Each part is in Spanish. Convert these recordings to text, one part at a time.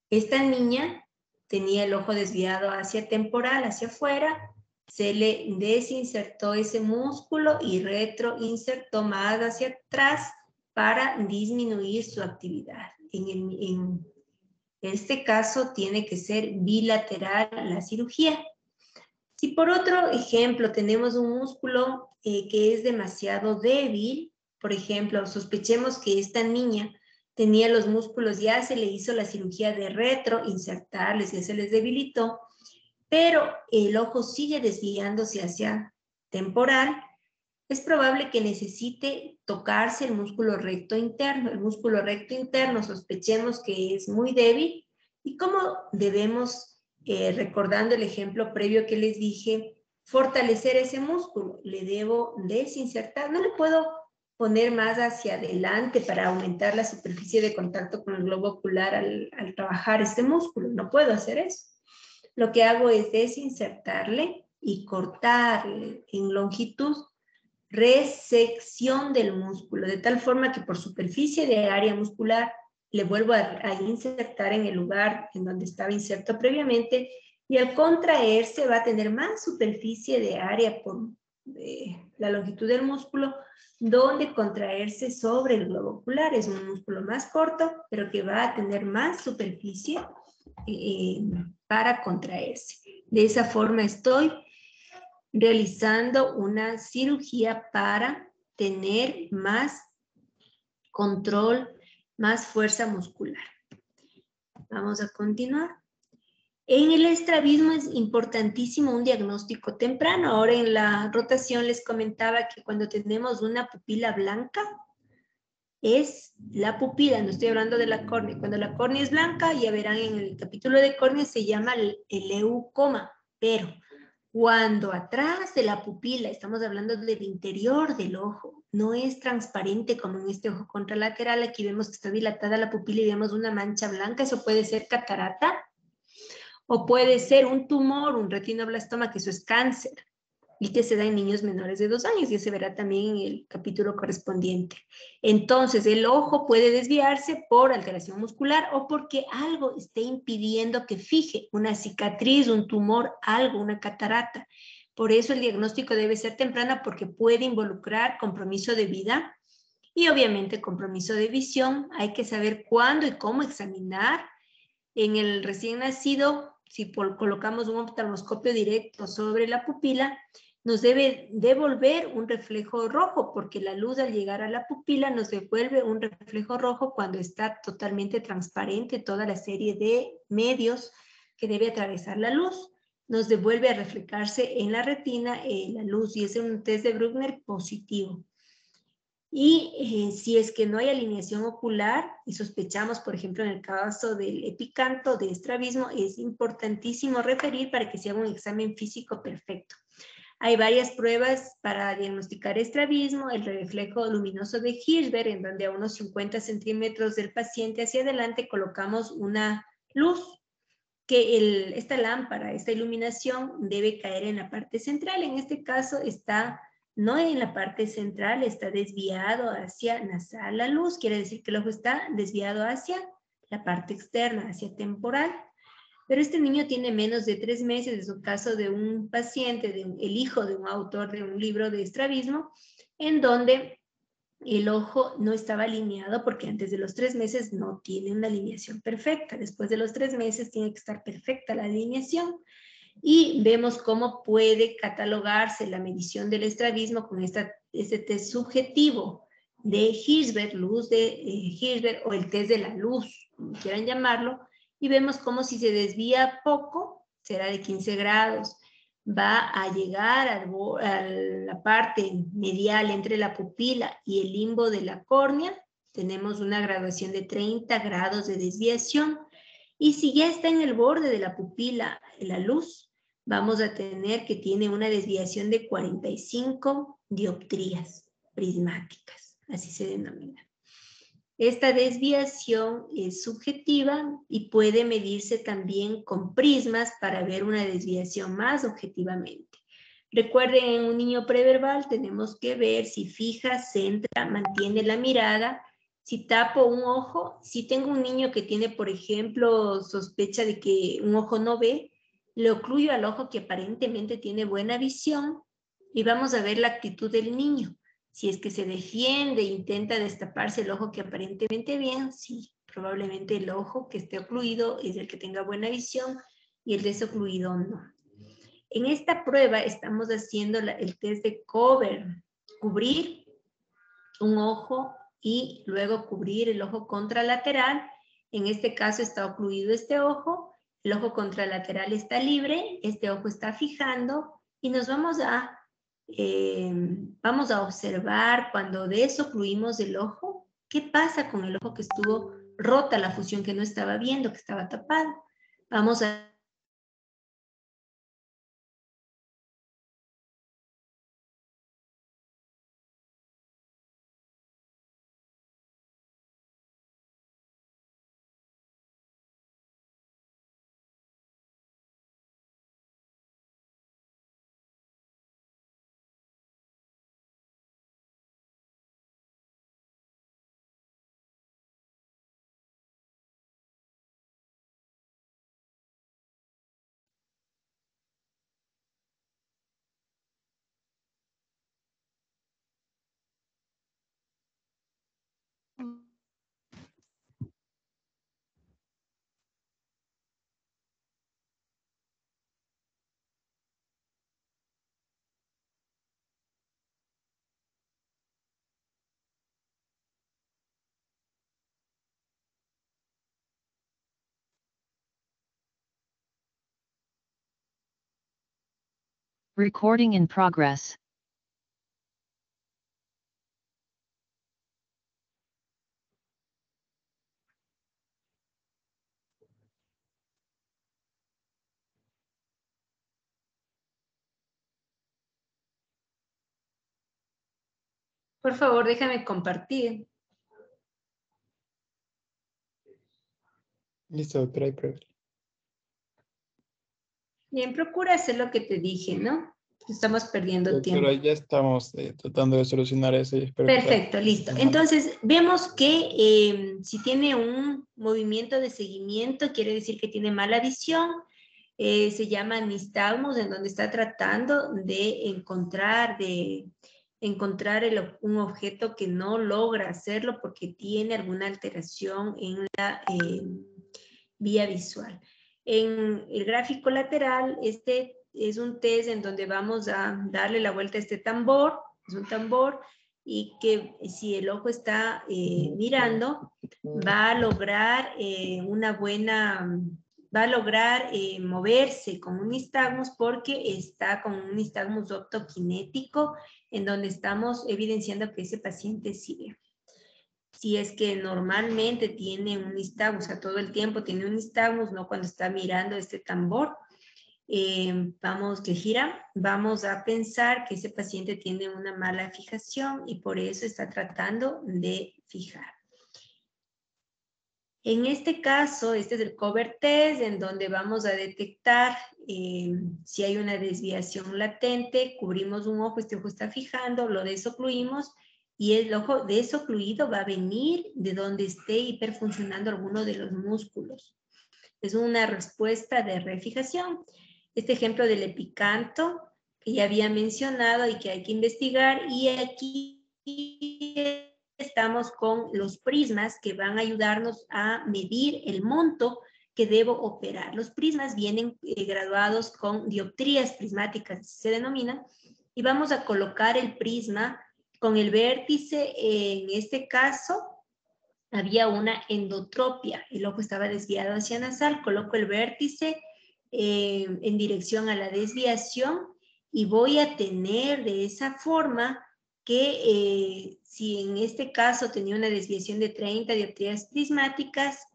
Esta niña tenía el ojo desviado hacia temporal, hacia afuera, se le desinsertó ese músculo y retroinsertó más hacia atrás para disminuir su actividad. En este caso tiene que ser bilateral la cirugía. Si por otro ejemplo tenemos un músculo que es demasiado débil, por ejemplo, sospechemos que esta niña tenía los músculos, ya se le hizo la cirugía de retroinsertarles, ya se les debilitó, pero el ojo sigue desviándose hacia temporal, es probable que necesite tocarse el músculo recto interno. El músculo recto interno sospechemos que es muy débil. ¿Y cómo debemos, recordando el ejemplo previo que les dije, fortalecer ese músculo? Le debo desinsertar, no le puedo poner más hacia adelante para aumentar la superficie de contacto con el globo ocular al trabajar este músculo. No puedo hacer eso. Lo que hago es desinsertarle y cortarle en longitud, resección del músculo, de tal forma que por superficie de área muscular le vuelvo a insertar en el lugar en donde estaba inserto previamente, y al contraerse va a tener más superficie de área por la longitud del músculo, donde contraerse sobre el globo ocular. Es un músculo más corto, pero que va a tener más superficie para contraerse. De esa forma estoy realizando una cirugía para tener más control, más fuerza muscular. Vamos a continuar. En el estrabismo es importantísimo un diagnóstico temprano. Ahora en la rotación les comentaba que cuando tenemos una pupila blanca, es la pupila, no estoy hablando de la córnea. Cuando la córnea es blanca, ya verán en el capítulo de córnea, se llama el leucoma, pero cuando atrás de la pupila, estamos hablando del interior del ojo, no es transparente como en este ojo contralateral, aquí vemos que está dilatada la pupila y vemos una mancha blanca, eso puede ser catarata, o puede ser un tumor, un retinoblastoma, que eso es cáncer, y que se da en niños menores de 2 años, y se verá también en el capítulo correspondiente. Entonces, el ojo puede desviarse por alteración muscular o porque algo esté impidiendo que fije una cicatriz, un tumor, algo, una catarata. Por eso el diagnóstico debe ser temprano, porque puede involucrar compromiso de vida y obviamente compromiso de visión. Hay que saber cuándo y cómo examinar. En el recién nacido, si colocamos un oftalmoscopio directo sobre la pupila, nos debe devolver un reflejo rojo, porque la luz al llegar a la pupila nos devuelve un reflejo rojo cuando está totalmente transparente toda la serie de medios que debe atravesar la luz. Nos devuelve a reflejarse en la retina la luz, y es un test de Bruckner positivo. Y si es que no hay alineación ocular y sospechamos, por ejemplo, en el caso del epicanto, de estrabismo, es importantísimo referir para que se haga un examen físico perfecto. Hay varias pruebas para diagnosticar estrabismo: el reflejo luminoso de Hirschberg, en donde a unos 50 centímetros del paciente hacia adelante colocamos una luz, que esta lámpara, esta iluminación debe caer en la parte central. En este caso está no en la parte central, está desviado hacia nasal la luz, quiere decir que el ojo está desviado hacia la parte externa, hacia temporal. Pero este niño tiene menos de 3 meses, es un caso de un paciente, el hijo de un autor de un libro de estrabismo, en donde el ojo no estaba alineado, porque antes de los 3 meses no tiene una alineación perfecta. Después de los 3 meses tiene que estar perfecta la alineación. Y vemos cómo puede catalogarse la medición del estrabismo con este test subjetivo de Hirschberg, luz de Hirschberg, o el test de la luz, como quieran llamarlo, y vemos cómo si se desvía poco, será de 15 grados, va a llegar a la parte medial entre la pupila y el limbo de la córnea, tenemos una graduación de 30 grados de desviación, y si ya está en el borde de la pupila la luz, vamos a tener que tiene una desviación de 45 dioptrías prismáticas, así se denomina. Esta desviación es subjetiva y puede medirse también con prismas para ver una desviación más objetivamente. Recuerden, en un niño preverbal tenemos que ver si fija, centra, mantiene la mirada, Si tapo un ojo, si tengo un niño que tiene, por ejemplo, sospecha de que un ojo no ve, le ocluyo al ojo que aparentemente tiene buena visión y vamos a ver la actitud del niño. Si es que se defiende, intenta destaparse el ojo que aparentemente bien, sí, probablemente el ojo que esté ocluido es el que tenga buena visión y el desocluido no. En esta prueba estamos haciendo el test de cover, cubrir un ojo y luego cubrir el ojo contralateral. En este caso está ocluido este ojo, el ojo contralateral está libre, este ojo está fijando y nos vamos a observar cuando desocluimos el ojo, qué pasa con el ojo que estuvo rota la fusión, que no estaba viendo, que estaba tapado. Vamos a Recording in progress. Por favor, déjame compartir. Listo, doctora, hay prueba. Bien, procura hacer lo que te dije, ¿no? Estamos perdiendo Doctora, tiempo. ya estamos tratando de solucionar eso y espero que Perfecto, listo. Entonces, vemos que si tiene un movimiento de seguimiento, quiere decir que tiene mala visión. Se llama nistagmus, en donde está tratando de encontrar un objeto que no logra hacerlo porque tiene alguna alteración en la vía visual. En el gráfico lateral, este es un test en donde vamos a darle la vuelta a este tambor, es un tambor, y que si el ojo está mirando, va a lograr moverse con un nistagmus porque está con un nistagmus optoquinético en donde estamos evidenciando que ese paciente sigue. Si es que normalmente tiene un nistagmus, o sea, todo el tiempo tiene un nistagmus, no cuando está mirando este tambor, que gira, vamos a pensar que ese paciente tiene una mala fijación y por eso está tratando de fijar. En este caso, este es el cover test, en donde vamos a detectar si hay una desviación latente, cubrimos un ojo, este ojo está fijando, lo desocluimos, y el ojo desocluido va a venir de donde esté hiperfuncionando alguno de los músculos. Es una respuesta de refijación. Este ejemplo del epicanto, que ya había mencionado y que hay que investigar, y aquí estamos con los prismas que van a ayudarnos a medir el monto que debo operar. Los prismas vienen graduados con dioptrías prismáticas, se denominan, y vamos a colocar el prisma con el vértice, en este caso, había una endotropia, el ojo estaba desviado hacia nasal, coloco el vértice en dirección a la desviación y voy a tener de esa forma que si en este caso tenía una desviación de 30 dioptrías prismáticas,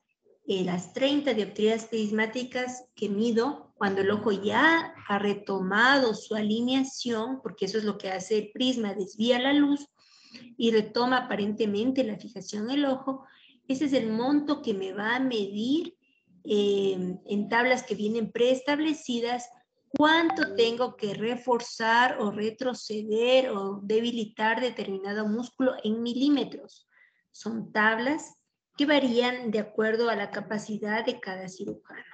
las 30 dioptrías prismáticas que mido, cuando el ojo ya ha retomado su alineación, porque eso es lo que hace el prisma, desvía la luz y retoma aparentemente la fijación del ojo, ese es el monto que me va a medir en tablas que vienen preestablecidas cuánto tengo que reforzar o retroceder o debilitar determinado músculo en milímetros. Son tablas que varían de acuerdo a la capacidad de cada cirujano.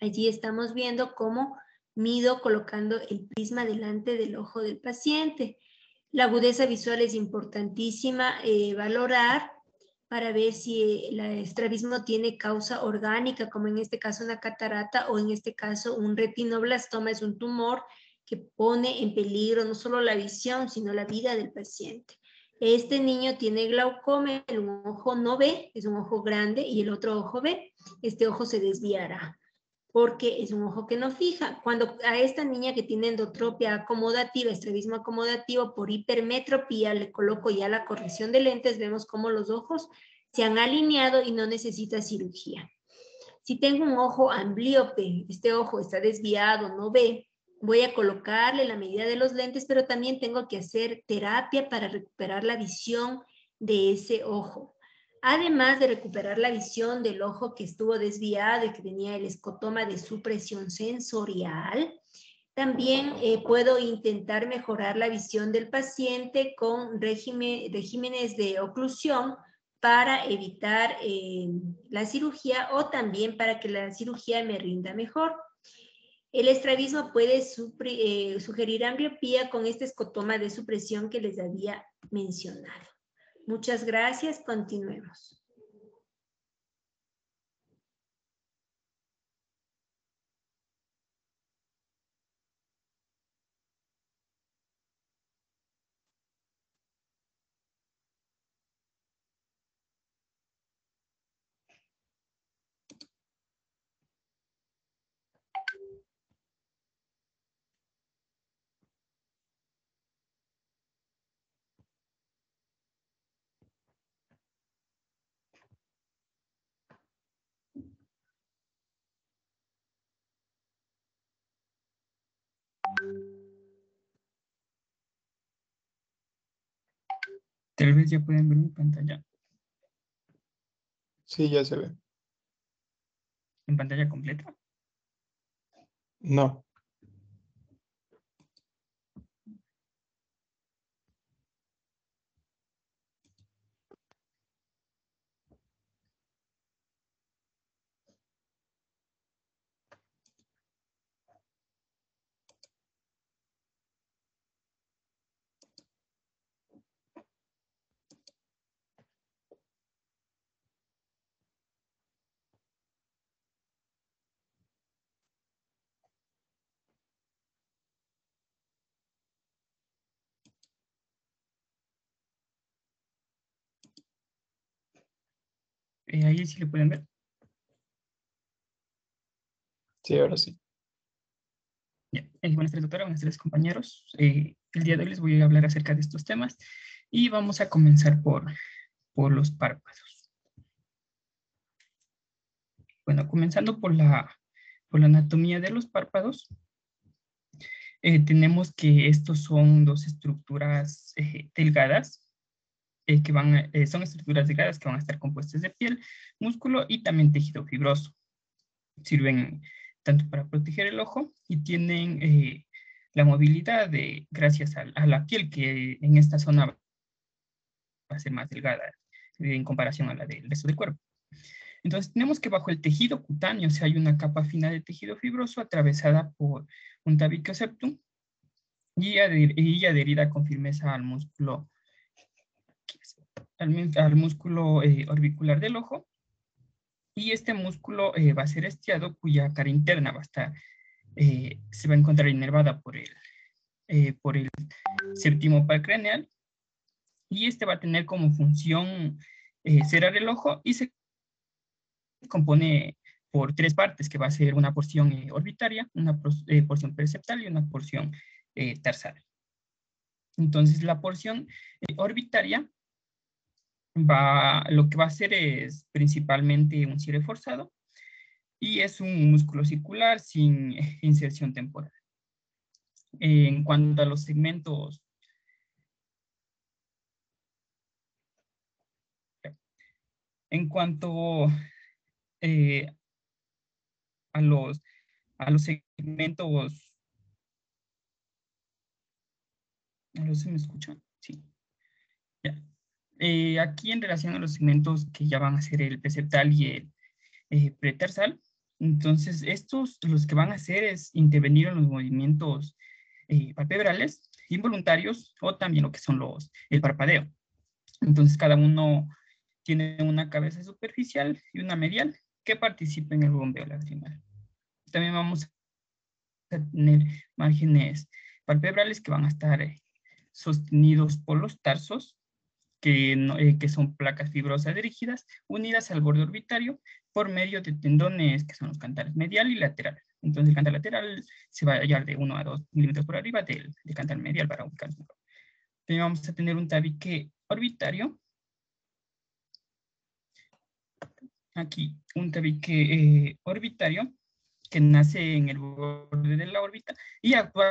Allí estamos viendo cómo mido colocando el prisma delante del ojo del paciente. La agudeza visual es importantísima valorar para ver si el estrabismo tiene causa orgánica, como en este caso una catarata o en este caso un retinoblastoma, es un tumor que pone en peligro no solo la visión, sino la vida del paciente. Este niño tiene glaucoma, un ojo no ve, es un ojo grande y el otro ojo ve. Este ojo se desviará porque es un ojo que no fija. Cuando a esta niña que tiene endotropia acomodativa, estrabismo acomodativo por hipermetropía, le coloco ya la corrección de lentes, vemos cómo los ojos se han alineado y no necesita cirugía. Si tengo un ojo amblíope, este ojo está desviado, no ve, voy a colocarle la medida de los lentes, pero también tengo que hacer terapia para recuperar la visión de ese ojo. Además de recuperar la visión del ojo que estuvo desviado y que tenía el escotoma de supresión sensorial, también puedo intentar mejorar la visión del paciente con regímenes de oclusión para evitar la cirugía o también para que la cirugía me rinda mejor. El estrabismo puede sugerir ambliopía con este escotoma de supresión que les había mencionado. Muchas gracias, continuemos. Tal vez ya pueden ver mi pantalla Sí, ya se ve. en pantalla completa. No. Ahí sí le pueden ver. Sí, ahora sí. Ya. Buenas tardes, doctora. Buenas tardes, compañeros. El día de hoy les voy a hablar acerca de estos temas y vamos a comenzar por los párpados. Bueno, comenzando por la anatomía de los párpados, tenemos que estos son dos estructuras delgadas que son estructuras delgadas que van a estar compuestas de piel, músculo y también tejido fibroso. Sirven tanto para proteger el ojo y tienen la movilidad gracias a la piel que en esta zona va a ser más delgada en comparación a la del resto del cuerpo. Entonces tenemos que bajo el tejido cutáneo, o sea, hay una capa fina de tejido fibroso atravesada por un tabique o septum y adherida con firmeza al músculo orbicular del ojo, y este músculo va a ser estriado, cuya cara interna se va a encontrar inervada por el séptimo par craneal, y este va a tener como función cerrar el ojo y se compone por tres partes, que va a ser una porción orbitaria, una porción perceptal y una porción tarsal. Entonces la porción orbitaria lo que va a hacer es principalmente un cierre forzado y es un músculo circular sin inserción temporal. En cuanto a los segmentos, en cuanto a los segmentos, ¿se me escuchan? Sí. Ya. Aquí en relación a los segmentos que ya van a ser el preceptal y el pretarsal, entonces estos los que van a hacer es intervenir en los movimientos palpebrales involuntarios o también lo que son el parpadeo. Entonces cada uno tiene una cabeza superficial y una medial que participa en el bombeo lagrimal. También vamos a tener márgenes palpebrales que van a estar sostenidos por los tarsos, que son placas fibrosas rígidas unidas al borde orbitario por medio de tendones que son los cantares medial y lateral. Entonces el cantar lateral se va a hallar de 1 a 2 milímetros por arriba del cantar medial para ubicarnos mejor. También vamos a tener un tabique orbitario. Aquí un tabique orbitario que nace en el borde de la órbita y actúa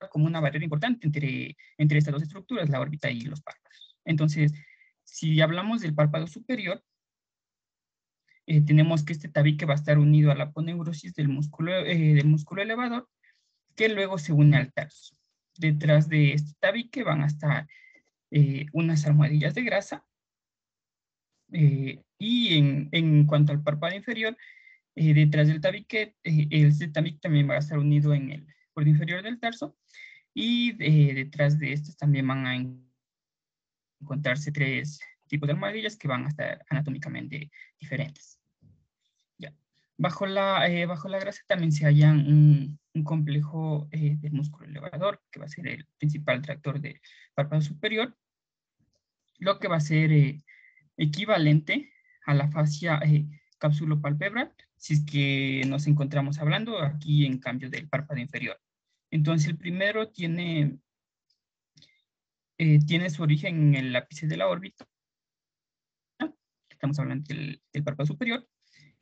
como una barrera importante entre estas dos estructuras, la órbita y los párpados. Entonces, si hablamos del párpado superior, tenemos que este tabique va a estar unido a la aponeurosis del músculo elevador, que luego se une al tarso. Detrás de este tabique van a estar unas almohadillas de grasa, y en cuanto al párpado inferior, detrás del tabique, este tabique también va a estar unido en el borde inferior del tarso, y detrás de estos también van a encontrarse 3 tipos de almohadillas que van a estar anatómicamente diferentes. Ya. Bajo la grasa también se hallan un complejo del músculo elevador, que va a ser el principal tractor del párpado superior, lo que va a ser equivalente a la fascia cápsulo-palpebral, si es que nos encontramos hablando aquí en cambio del párpado inferior. Entonces el primero tiene su origen en el ápice de la órbita. Estamos hablando del párpado superior.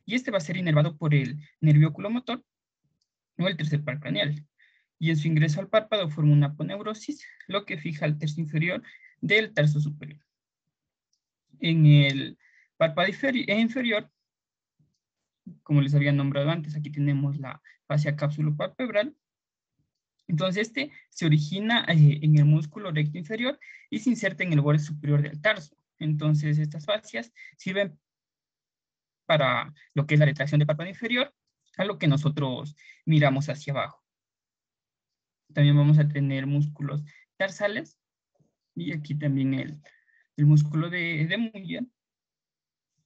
Y este va a ser inervado por el nervio oculomotor o el tercer par craneal. Y en su ingreso al párpado forma una aponeurosis, lo que fija el tercio inferior del tarso superior. En el párpado inferior, como les había nombrado antes, aquí tenemos la fascia cápsulo-palpebral. Entonces este se origina en el músculo recto inferior y se inserta en el borde superior del tarso. Entonces estas fascias sirven para lo que es la retracción del párpado inferior, a lo que nosotros miramos hacia abajo. También vamos a tener músculos tarsales, y aquí también el músculo de Muya,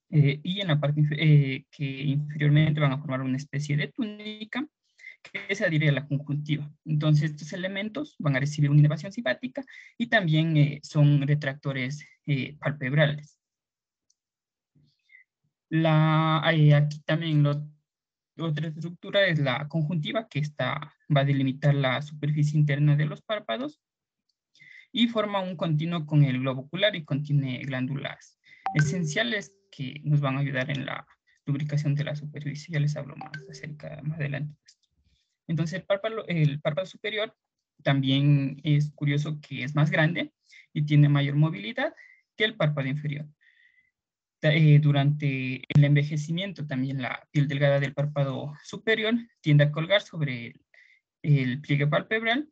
y en la parte que inferiormente van a formar una especie de túnica que se adhiere a la conjuntiva. Entonces estos elementos van a recibir una inervación simpática y también son retractores palpebrales. Aquí también otra estructura es la conjuntiva, que va a delimitar la superficie interna de los párpados y forma un continuo con el globo ocular y contiene glándulas esenciales que nos van a ayudar en la lubricación de la superficie. Ya les hablo más adelante. Entonces el párpado superior también es curioso que es más grande y tiene mayor movilidad que el párpado inferior. Durante el envejecimiento también la piel delgada del párpado superior tiende a colgar sobre el pliegue palpebral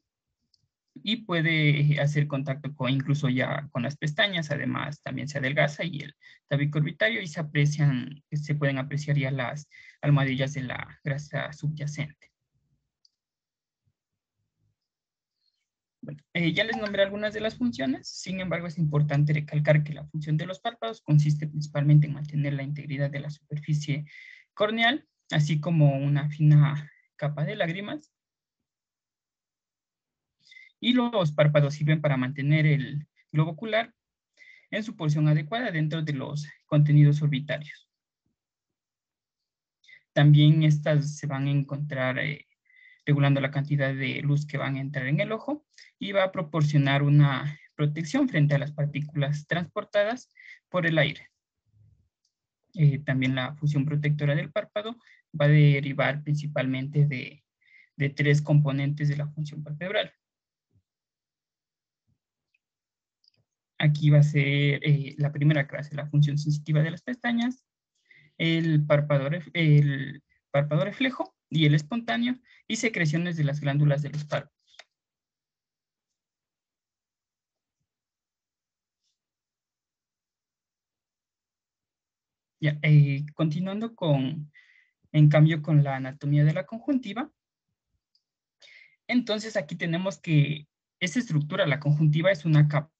y puede hacer contacto incluso ya con las pestañas. Además también se adelgaza y el tabique orbitario, y se pueden apreciar ya las almohadillas de la grasa subyacente. Bueno, ya les nombré algunas de las funciones. Sin embargo, es importante recalcar que la función de los párpados consiste principalmente en mantener la integridad de la superficie corneal, así como una fina capa de lágrimas. Y los párpados sirven para mantener el globo ocular en su posición adecuada dentro de los contenidos orbitarios. También estas se van a encontrar regulando la cantidad de luz que van a entrar en el ojo, y va a proporcionar una protección frente a las partículas transportadas por el aire. También la función protectora del párpado va a derivar principalmente de 3 componentes de la función palpebral. Aquí va a ser la primera, que va a ser la función sensitiva de las pestañas, el párpado reflejo y el espontáneo, y secreciones de las glándulas de los párpados. Ya, continuando en cambio, con la anatomía de la conjuntiva. Entonces, aquí tenemos que esa estructura, la conjuntiva, es una capa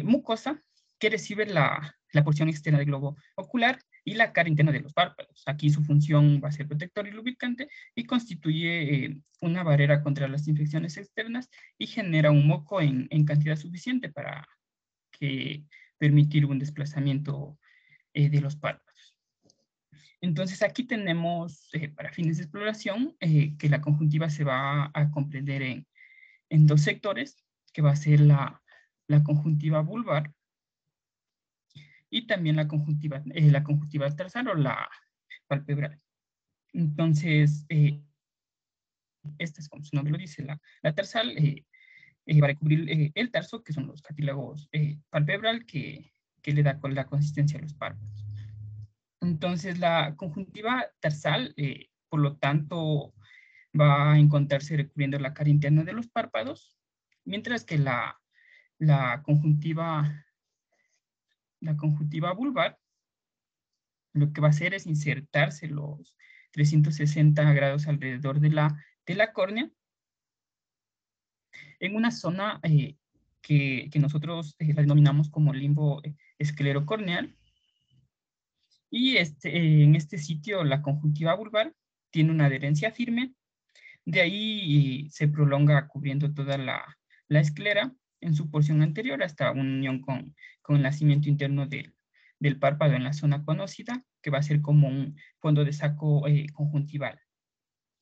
mucosa que recibe la porción externa del globo ocular y la cara interna de los párpados. Aquí su función va a ser protector y lubricante y constituye una barrera contra las infecciones externas y genera un moco en cantidad suficiente para permitir un desplazamiento de los párpados. Entonces aquí tenemos, para fines de exploración, que la conjuntiva se va a comprender en dos sectores, que va a ser la conjuntiva vulvar y también la conjuntiva tarsal o la palpebral. Entonces, esta es como su nombre lo dice, la tarsal va a cubrir el tarso, que son los cartílagos palpebral, que le da con la consistencia a los párpados. Entonces, la conjuntiva tarsal, por lo tanto, va a encontrarse recubriendo la cara interna de los párpados, mientras que la conjuntiva vulvar lo que va a hacer es insertarse los 360 grados alrededor de la córnea en una zona que nosotros la denominamos como limbo esclerocorneal. Y en este sitio la conjuntiva vulvar tiene una adherencia firme, de ahí se prolonga cubriendo toda la esclera en su porción anterior hasta una unión con el nacimiento interno del párpado en la zona conocida, que va a ser como un fondo de saco conjuntival.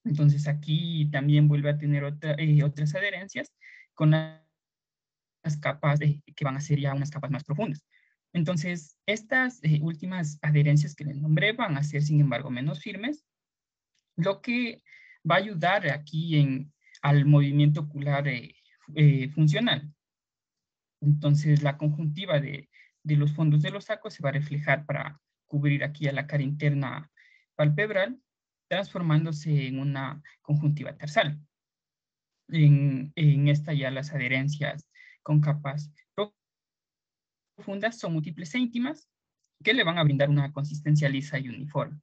Entonces aquí también vuelve a tener otras adherencias con las capas que van a ser ya unas capas más profundas. Entonces, estas últimas adherencias que les nombré van a ser, sin embargo, menos firmes, lo que va a ayudar aquí al movimiento ocular funcional. Entonces, la conjuntiva de los fondos de los sacos se va a reflejar para cubrir aquí a la cara interna palpebral, transformándose en una conjuntiva tarsal. En esta ya las adherencias con capas profundas son múltiples e íntimas que le van a brindar una consistencia lisa y uniforme.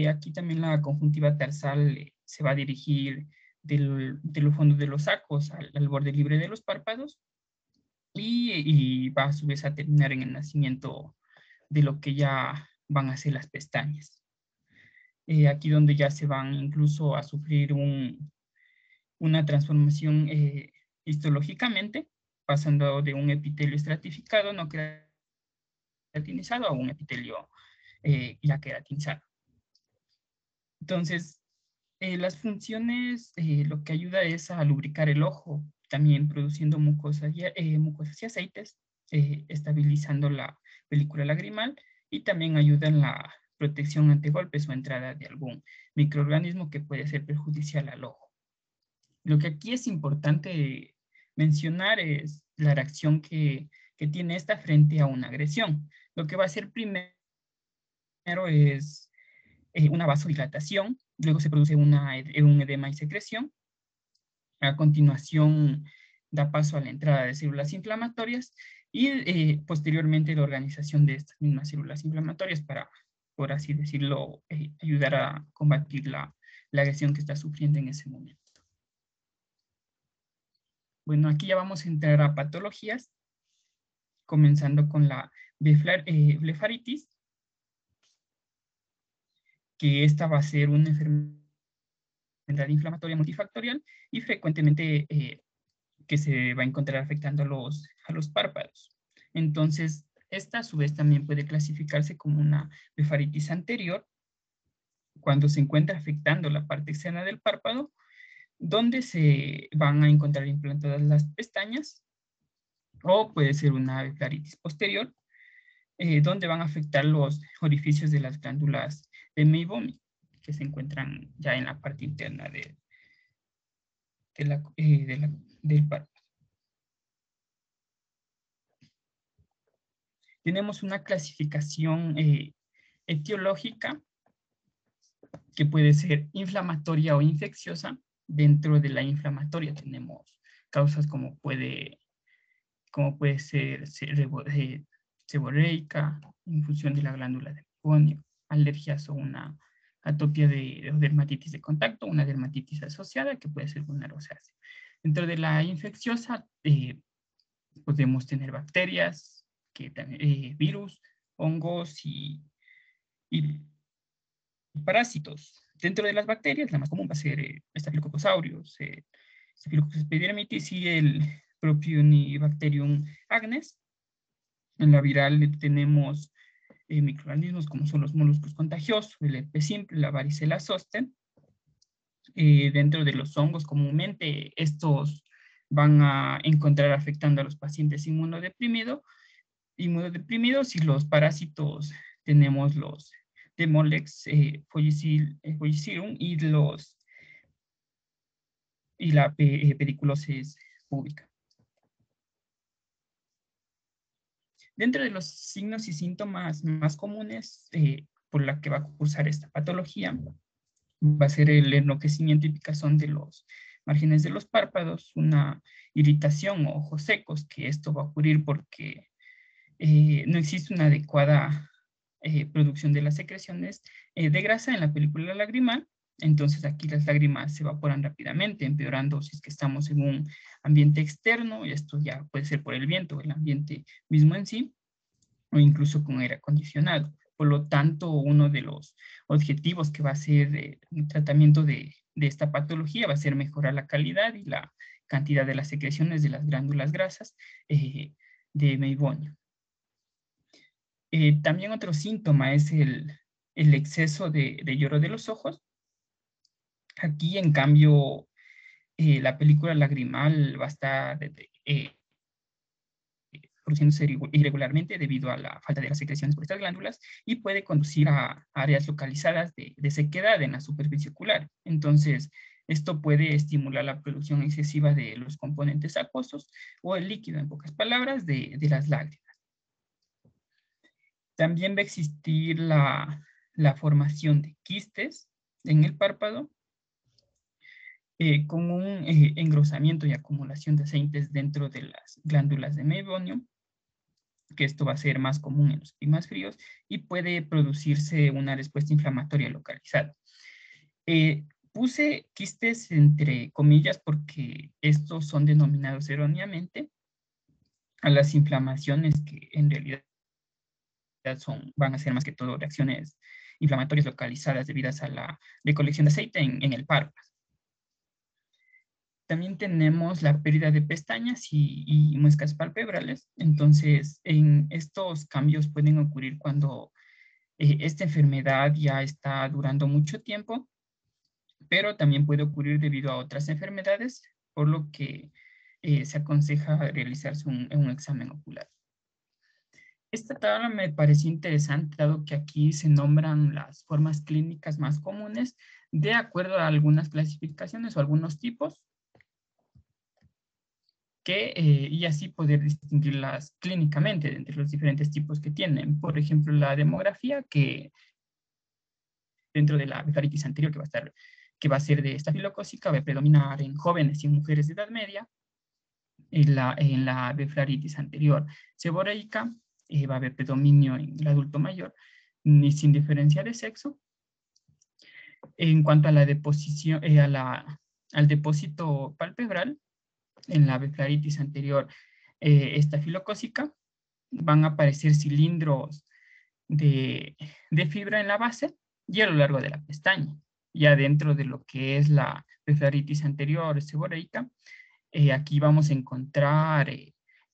Aquí también la conjuntiva tarsal se va a dirigir de los fondos de los sacos al borde libre de los párpados y va a su vez a terminar en el nacimiento de lo que ya van a ser las pestañas. Aquí donde ya se van incluso a sufrir una transformación histológicamente, pasando de un epitelio estratificado no queratinizado a un epitelio ya queratinizado. Entonces, las funciones, lo que ayuda es a lubricar el ojo, también produciendo mucosas y aceites, estabilizando la película lagrimal y también ayuda en la protección ante golpes o entrada de algún microorganismo que puede ser perjudicial al ojo. Lo que aquí es importante mencionar es la reacción que tiene esta frente a una agresión. Lo que va a hacer primero es una vasodilatación, luego se produce un edema y secreción. A continuación da paso a la entrada de células inflamatorias y posteriormente la organización de estas mismas células inflamatorias para, por así decirlo, ayudar a combatir la agresión que está sufriendo en ese momento. Bueno, aquí ya vamos a entrar a patologías, comenzando con la blefaritis, que esta va a ser una enfermedad inflamatoria multifactorial y frecuentemente que se va a encontrar afectando a los párpados. Entonces, esta a su vez también puede clasificarse como una blefaritis anterior, cuando se encuentra afectando la parte externa del párpado, donde se van a encontrar implantadas las pestañas, o puede ser una blefaritis posterior, donde van a afectar los orificios de las glándulas de Meibomi, que se encuentran ya en la parte interna del párpado. Tenemos una clasificación etiológica que puede ser inflamatoria o infecciosa. Dentro de la inflamatoria tenemos causas como puede ser seborreica, en función de la glándula de meibomiano, alergias o una atopia de dermatitis de contacto, una dermatitis asociada que puede ser una rosácea. Dentro de la infecciosa podemos tener bacterias, virus, hongos y parásitos. Dentro de las bacterias, la más común va a ser Staphylococcus aureus, Staphylococcus epidermidis y el Propionibacterium agnes. En la viral tenemos microorganismos como son los moluscos contagiosos, el herpes simple, la varicela zoster. Dentro de los hongos, comúnmente estos van a encontrar afectando a los pacientes inmunodeprimidos, y los parásitos tenemos los Demolex, Fujifilum y la pediculosis púbica. Dentro de los signos y síntomas más comunes por la que va a cursar esta patología, va a ser el enrojecimiento y picazón de los márgenes de los párpados, una irritación o ojos secos, que esto va a ocurrir porque no existe una adecuada producción de las secreciones de grasa en la película lagrimal. Entonces aquí las lágrimas se evaporan rápidamente, empeorando si es que estamos en un ambiente externo, y esto ya puede ser por el viento o el ambiente mismo en sí, o incluso con aire acondicionado. Por lo tanto, uno de los objetivos que va a ser el tratamiento de esta patología va a ser mejorar la calidad y la cantidad de las secreciones de las glándulas grasas de meibomiano. También otro síntoma es el exceso de lloro de los ojos. Aquí, en cambio, la película lagrimal va a estar produciéndose irregularmente debido a la falta de las secreciones por estas glándulas y puede conducir a áreas localizadas de sequedad en la superficie ocular. Entonces, esto puede estimular la producción excesiva de los componentes acuosos o el líquido, en pocas palabras, de las lágrimas. También va a existir la formación de quistes en el párpado, con un engrosamiento y acumulación de aceites dentro de las glándulas de meibomiano, que esto va a ser más común en los climas fríos y puede producirse una respuesta inflamatoria localizada. Puse quistes entre comillas porque estos son denominados erróneamente a las inflamaciones que en realidad van a ser más que todo reacciones inflamatorias localizadas debidas a la recolección de aceite en el párpado. También tenemos la pérdida de pestañas y muescas palpebrales. Entonces, en estos cambios pueden ocurrir cuando esta enfermedad ya está durando mucho tiempo, pero también puede ocurrir debido a otras enfermedades, por lo que se aconseja realizarse un examen ocular. Esta tabla me pareció interesante, dado que aquí se nombran las formas clínicas más comunes de acuerdo a algunas clasificaciones o algunos tipos, y así poder distinguirlas clínicamente entre los diferentes tipos que tienen. Por ejemplo, la demografía, que dentro de la befaritis anterior, que va a ser de estafilocócica, va a predominar en jóvenes y en mujeres de edad media. En la befaritis anterior seborreica va a haber predominio en el adulto mayor, ni sin diferencia de sexo. En cuanto a la deposición, al depósito palpebral, en la befaritis anterior estafilocócica, van a aparecer cilindros de fibra en la base y a lo largo de la pestaña. Ya dentro de lo que es la befaritis anterior seborreica, aquí vamos a encontrar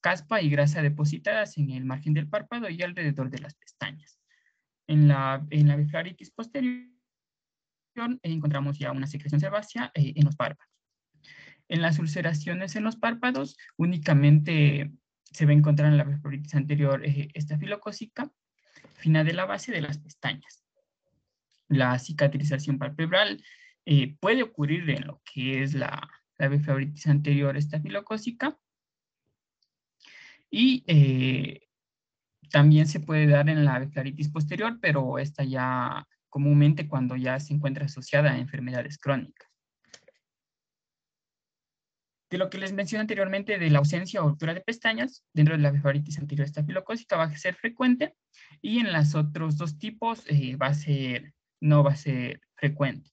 caspa y grasa depositadas en el margen del párpado y alrededor de las pestañas. En la befaritis posterior encontramos ya una secreción sebácea en los párpados. En las ulceraciones en los párpados únicamente se va a encontrar en la befaritis anterior estafilocócica, fina de la base de las pestañas. La cicatrización palpebral puede ocurrir en lo que es la befaritis anterior estafilocócica y también se puede dar en la befaritis posterior, pero esta ya comúnmente cuando ya se encuentra asociada a enfermedades crónicas. De lo que les mencioné anteriormente de la ausencia o ruptura de pestañas, dentro de la blefaritis anterior estafilocócica va a ser frecuente y en los otros dos tipos no va a ser frecuente.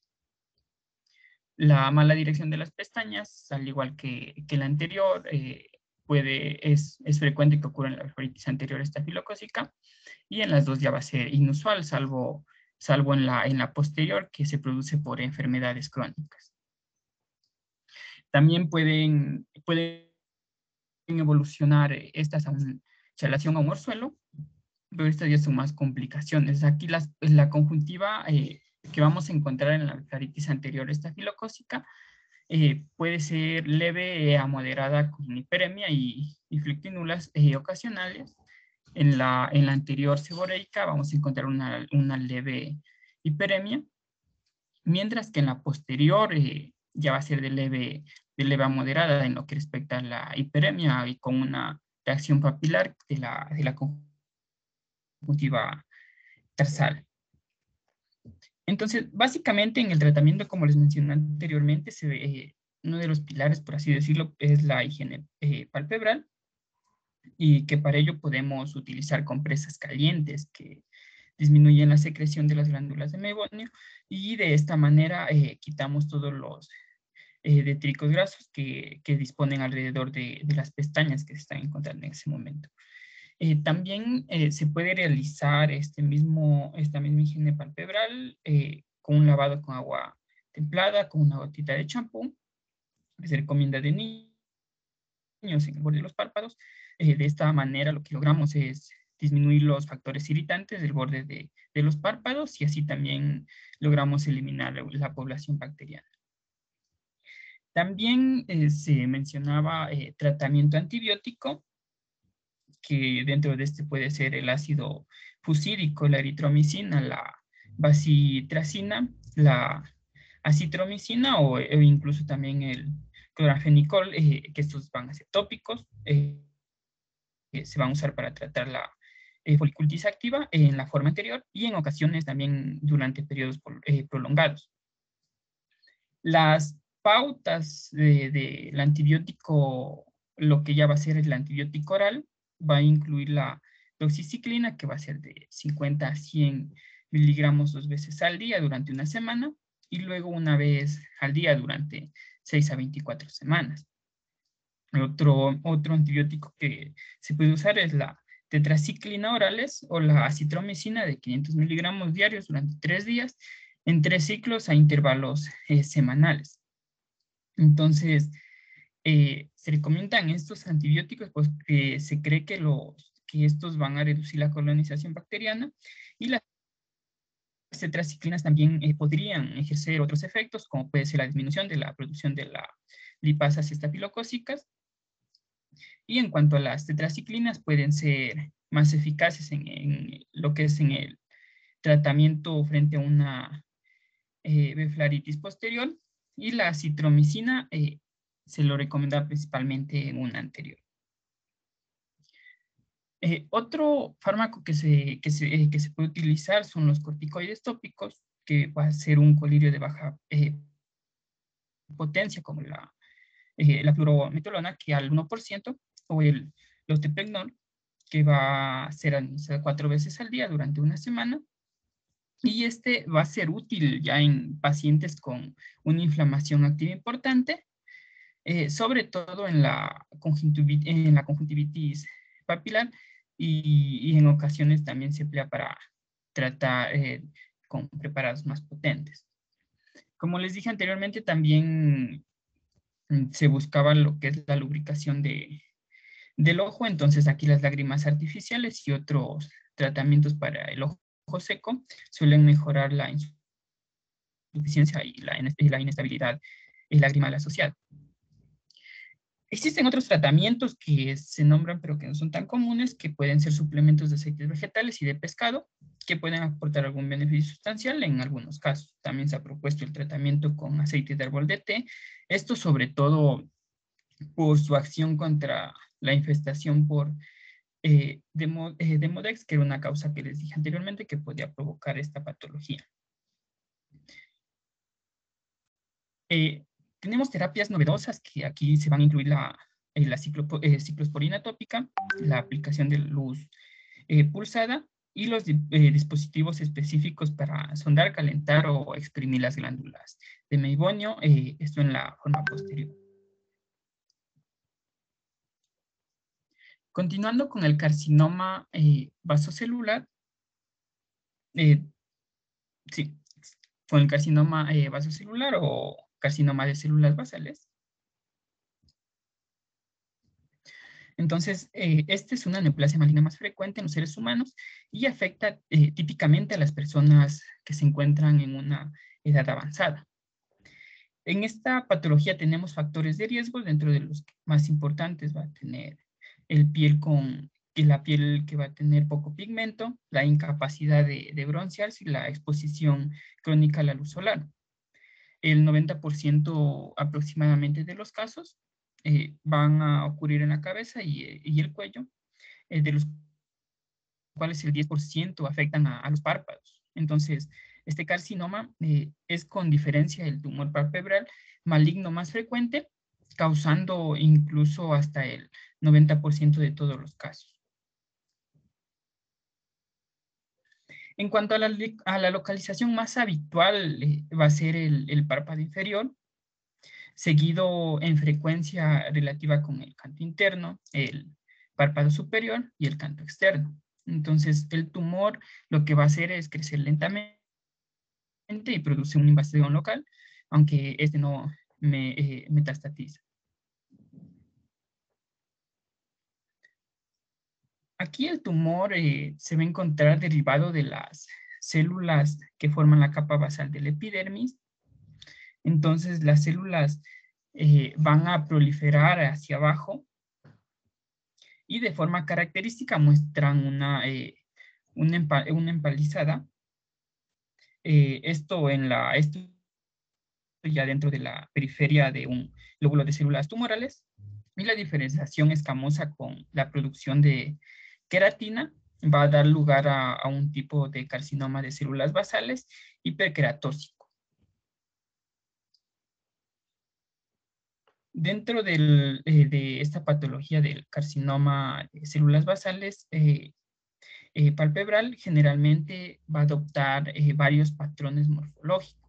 La mala dirección de las pestañas, al igual que la anterior, es frecuente que ocurra en la blefaritis anterior estafilocócica y en las dos ya va a ser inusual, salvo en la posterior, que se produce por enfermedades crónicas. También pueden evolucionar estas a una chalación a un orzuelo, pero estas ya son más complicaciones. Aquí la conjuntiva que vamos a encontrar en la blefaritis anterior estafilocócica puede ser leve a moderada con hiperemia y flectínulas ocasionales. En la anterior seborreica vamos a encontrar una leve hiperemia, mientras que en la posterior ya va a ser de leve a moderada en lo que respecta a la hiperemia y con una reacción papilar de la conjuntiva tarsal. Entonces, básicamente en el tratamiento, como les mencioné anteriormente, uno de los pilares, por así decirlo, es la higiene palpebral, y que para ello podemos utilizar compresas calientes que disminuyen la secreción de las glándulas de mebonio, y de esta manera quitamos todos los detritos grasos que disponen alrededor de las pestañas que se están encontrando en ese momento. También se puede realizar esta misma higiene palpebral con un lavado con agua templada, con una gotita de champú, que se recomienda de niños en el borde de los párpados. De esta manera lo que logramos es disminuir los factores irritantes del borde de los párpados, y así también logramos eliminar la población bacteriana. También se mencionaba tratamiento antibiótico, que dentro de este puede ser el ácido fusídico, la eritromicina, la bacitracina, la acitromicina o incluso también el clorafenicol, que estos van a ser tópicos, que se van a usar para tratar la foliculitis activa en la forma anterior y en ocasiones también durante periodos prolongados. Las pautas del antibiótico, lo que ya va a ser el antibiótico oral, va a incluir la doxiciclina, que va a ser de 50 a 100 miligramos 2 veces al día durante una semana, y luego una vez al día durante 6 a 24 semanas. Otro antibiótico que se puede usar es la tetraciclina orales o la acitromicina de 500 miligramos diarios durante 3 días en 3 ciclos a intervalos semanales. Entonces, se recomiendan estos antibióticos porque se cree que estos van a reducir la colonización bacteriana, y las tetraciclinas también podrían ejercer otros efectos, como puede ser la disminución de la producción de las lipasas estafilocócicas. Y en cuanto a las tetraciclinas, pueden ser más eficaces en lo que es en el tratamiento frente a una blefaritis posterior, y la acitromicina se lo recomienda principalmente en una anterior. Otro fármaco que se puede utilizar son los corticoides tópicos, que va a ser un colirio de baja potencia, como la fluorometolona, que al 1%, o el losartanol, que va a ser administrado 4 veces al día durante una semana. Y este va a ser útil ya en pacientes con una inflamación activa importante, sobre todo en la conjuntivitis papilar, y en ocasiones también se emplea para tratar con preparados más potentes. Como les dije anteriormente, también se buscaba lo que es la lubricación del ojo. Entonces aquí las lágrimas artificiales y otros tratamientos para el ojo seco suelen mejorar la insuficiencia y la inestabilidad lagrimal asociada. Existen otros tratamientos que se nombran pero que no son tan comunes, que pueden ser suplementos de aceites vegetales y de pescado, que pueden aportar algún beneficio sustancial en algunos casos. También se ha propuesto el tratamiento con aceite de árbol de té, esto sobre todo por su acción contra la infestación por Demodex, que era una causa que les dije anteriormente que podía provocar esta patología. Tenemos terapias novedosas que aquí se van a incluir la ciclosporina tópica, la aplicación de luz pulsada y los dispositivos específicos para sondar, calentar o exprimir las glándulas de Meiboño, esto en la forma posterior. Continuando con el carcinoma vasocelular, sí, con el carcinoma vasocelular o carcinoma de células basales. Entonces, esta es una neoplasia maligna más frecuente en los seres humanos y afecta típicamente a las personas que se encuentran en una edad avanzada. En esta patología tenemos factores de riesgo, dentro de los más importantes va a tener la piel que va a tener poco pigmento, la incapacidad de broncearse y la exposición crónica a la luz solar. El 90% aproximadamente de los casos van a ocurrir en la cabeza y el cuello, de los cuales el 10% afectan a los párpados. Entonces, este carcinoma es con diferencia el tumor palpebral maligno más frecuente, causando incluso hasta el 90% de todos los casos. En cuanto a la localización más habitual, va a ser el párpado inferior, seguido en frecuencia relativa con el canto interno, el párpado superior y el canto externo. Entonces, el tumor lo que va a hacer es crecer lentamente y produce una invasión local, aunque este no metastatiza. Aquí el tumor se va a encontrar derivado de las células que forman la capa basal del epidermis. Entonces, las células van a proliferar hacia abajo y de forma característica muestran una empalizada. Esto ya dentro de la periferia de un lóbulo de células tumorales, y la diferenciación escamosa con la producción de queratina va a dar lugar a un tipo de carcinoma de células basales hiperqueratósico. Dentro de esta patología del carcinoma de células basales palpebral, generalmente va a adoptar varios patrones morfológicos.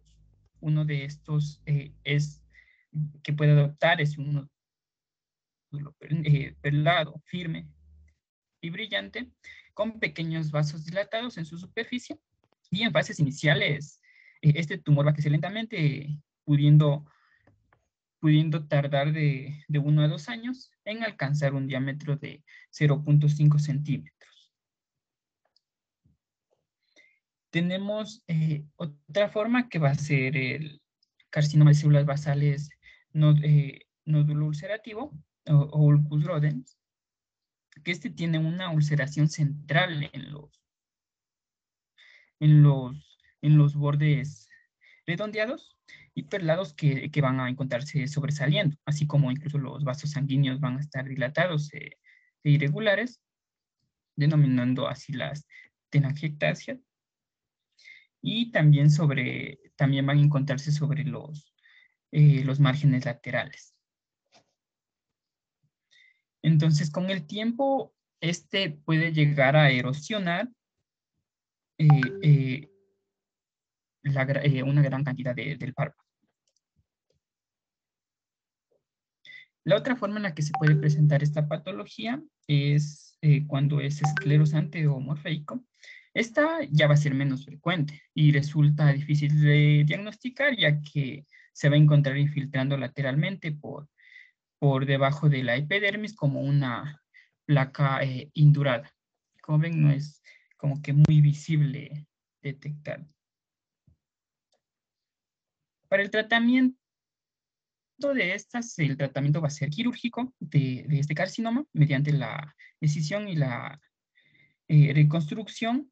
Uno de estos que puede adoptar es un nódulo perlado, firme y brillante, con pequeños vasos dilatados en su superficie, y en fases iniciales este tumor va a crecer lentamente, pudiendo tardar de 1 a 2 años en alcanzar un diámetro de 0.5 centímetros. Tenemos otra forma que va a ser el carcinoma de células basales nódulo ulcerativo o ulcus rodens, que este tiene una ulceración central en los bordes redondeados y perlados que van a encontrarse sobresaliendo, así como incluso los vasos sanguíneos van a estar dilatados e irregulares, denominando así las telangiectasias, y también van a encontrarse sobre los márgenes laterales. Entonces, con el tiempo, este puede llegar a erosionar una gran cantidad del párpado. La otra forma en la que se puede presentar esta patología es cuando es esclerosante o morfeico. Esta ya va a ser menos frecuente y resulta difícil de diagnosticar, ya que se va a encontrar infiltrando lateralmente por debajo de la epidermis como una placa indurada. Como ven, no es como que muy visible detectar. Para el tratamiento de estas, el tratamiento va a ser quirúrgico de este carcinoma mediante la excisión y la reconstrucción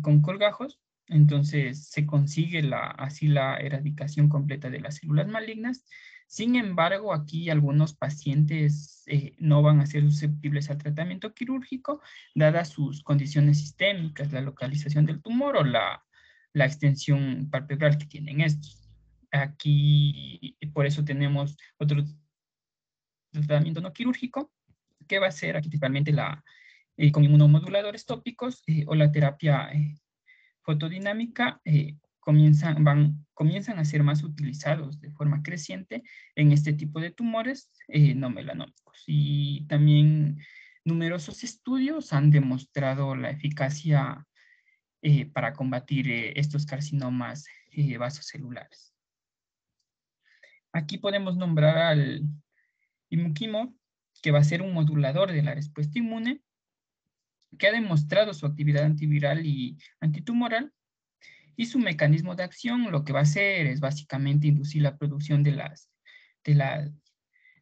con colgajos. Entonces se consigue así la erradicación completa de las células malignas. Sin embargo, aquí algunos pacientes no van a ser susceptibles al tratamiento quirúrgico, dadas sus condiciones sistémicas, la localización del tumor o la extensión palpebral que tienen estos. aquí, por eso tenemos otro tratamiento no quirúrgico, que va a ser aquí principalmente con inmunomoduladores tópicos o la terapia fotodinámica, comienzan a ser más utilizados de forma creciente en este tipo de tumores no melanómicos. Y también numerosos estudios han demostrado la eficacia para combatir estos carcinomas vasocelulares. Aquí podemos nombrar al imuquimod, que va a ser un modulador de la respuesta inmune, que ha demostrado su actividad antiviral y antitumoral, y su mecanismo de acción lo que va a hacer es básicamente inducir la producción de las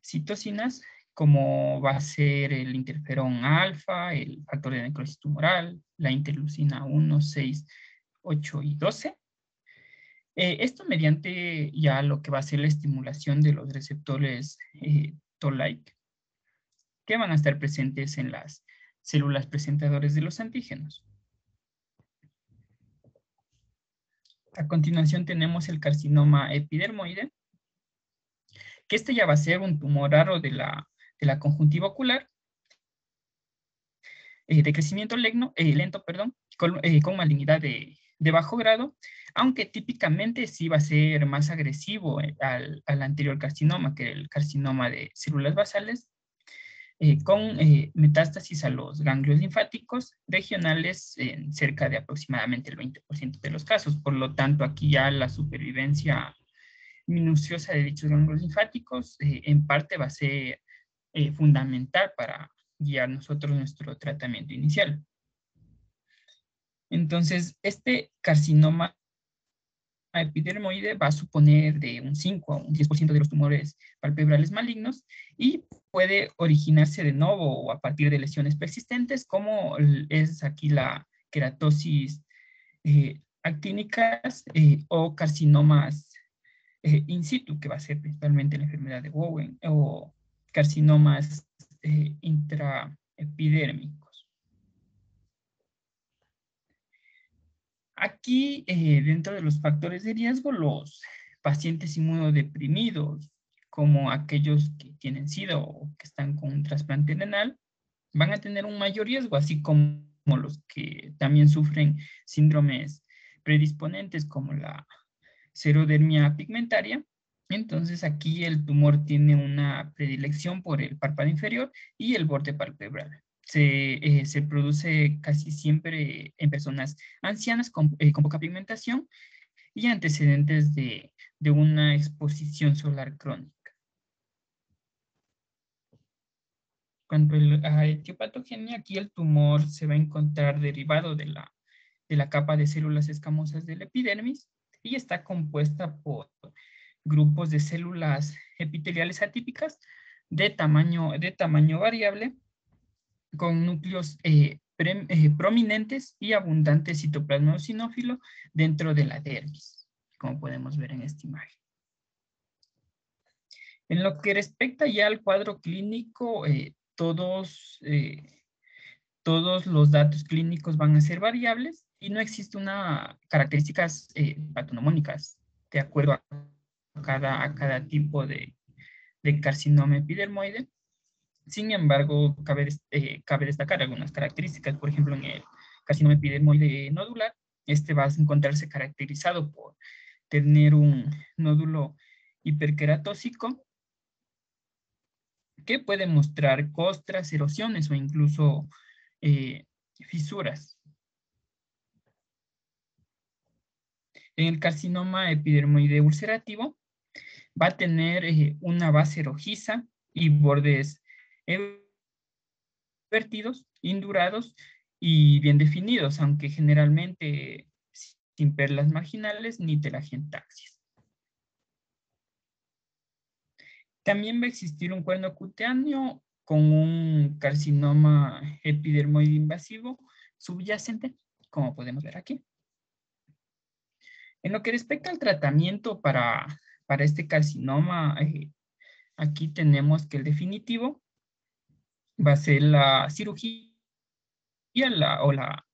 citocinas, como va a ser el interferón alfa, el factor de necrosis tumoral, la interleucina 1, 6, 8 y 12. Esto mediante ya lo que va a ser la estimulación de los receptores Toll-like, que van a estar presentes en las células presentadoras de los antígenos. A continuación tenemos el carcinoma epidermoide, que este ya va a ser un tumor raro de la conjuntiva ocular, de crecimiento lento, con malignidad de bajo grado, aunque típicamente sí va a ser más agresivo al anterior carcinoma, que el carcinoma de células basales, con metástasis a los ganglios linfáticos regionales en cerca de aproximadamente el 20% de los casos. Por lo tanto, aquí ya la supervivencia minuciosa de dichos ganglios linfáticos en parte va a ser fundamental para guiar nosotros nuestro tratamiento inicial. Entonces, este carcinoma epidermoide va a suponer de un 5 a un 10% de los tumores palpebrales malignos y puede originarse de nuevo o a partir de lesiones persistentes, como es aquí la queratosis actínicas o carcinomas in situ, que va a ser principalmente la enfermedad de Bowen, o carcinomas intraepidérmicos. Aquí, dentro de los factores de riesgo, los pacientes inmunodeprimidos, como aquellos que tienen SIDA o que están con un trasplante renal, van a tener un mayor riesgo, así como los que también sufren síndromes predisponentes como la xerodermia pigmentaria. Entonces aquí el tumor tiene una predilección por el párpado inferior y el borde palpebral. Se produce casi siempre en personas ancianas con poca pigmentación y antecedentes de una exposición solar crónica. Cuanto a la etiopatogenia, aquí el tumor se va a encontrar derivado de la capa de células escamosas del epidermis y está compuesta por grupos de células epiteliales atípicas de tamaño variable, con núcleos prominentes y abundante citoplasma eosinófilo dentro de la dermis, como podemos ver en esta imagen. En lo que respecta ya al cuadro clínico, todos los datos clínicos van a ser variables y no existe una características patonomónicas de acuerdo a cada tipo de carcinoma epidermoide. Sin embargo, cabe destacar algunas características. Por ejemplo, en el carcinoma epidermoide nodular, este va a encontrarse caracterizado por tener un nódulo hiperqueratósico que puede mostrar costras, erosiones o incluso fisuras. En el carcinoma epidermoide ulcerativo va a tener una base rojiza y bordes vertidos, indurados y bien definidos, aunque generalmente sin perlas marginales ni telangiectasis. También va a existir un cuerno cutáneo con un carcinoma epidermoide invasivo subyacente, como podemos ver aquí. En lo que respecta al tratamiento para este carcinoma, aquí tenemos que el definitivo va a ser la cirugía o la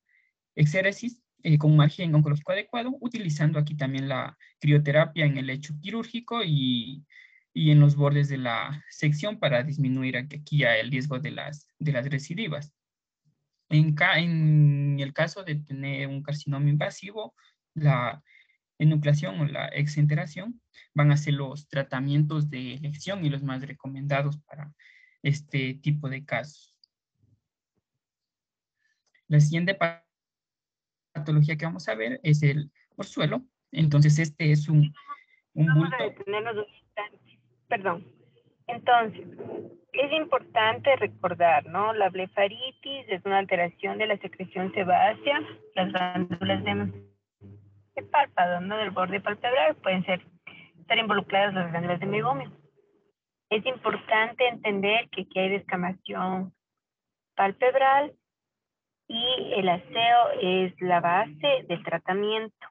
exéresis con un margen oncológico adecuado, utilizando aquí también la crioterapia en el lecho quirúrgico y en los bordes de la sección para disminuir aquí ya el riesgo de las recidivas. En el caso de tener un carcinoma invasivo, la enucleación o la exenteración van a ser los tratamientos de elección y los más recomendados para este tipo de casos. La siguiente patología que vamos a ver es el orzuelo. Entonces, este es un Vamos a bulto. detenernos un instante. Perdón. Entonces, es importante recordar, ¿no? La blefaritis es una alteración de la secreción sebácea. Las glándulas de párpado, ¿no? Del borde palpebral pueden estar involucradas las glándulas de meiomio. Es importante entender que aquí hay descamación palpebral y el aseo es la base del tratamiento.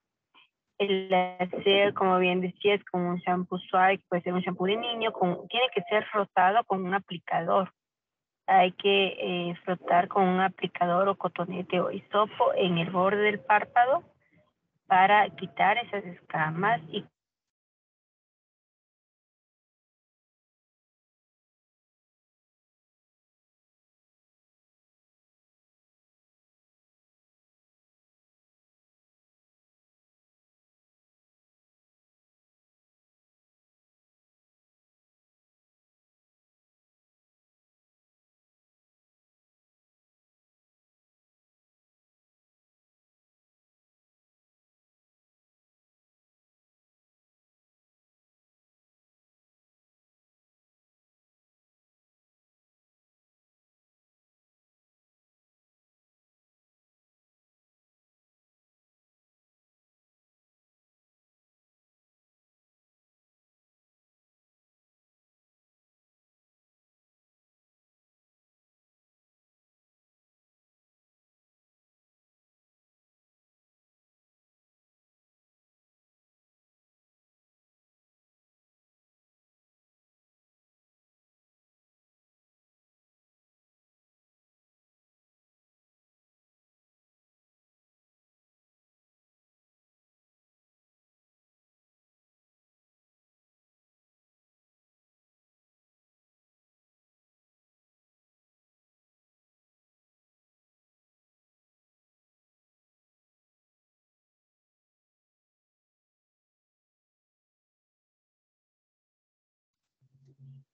El aseo, como bien decía, es como un shampoo suave, puede ser un shampoo de niño, tiene que ser frotado con un aplicador. Hay que frotar con un aplicador o cotonete o hisopo en el borde del párpado para quitar esas escamas y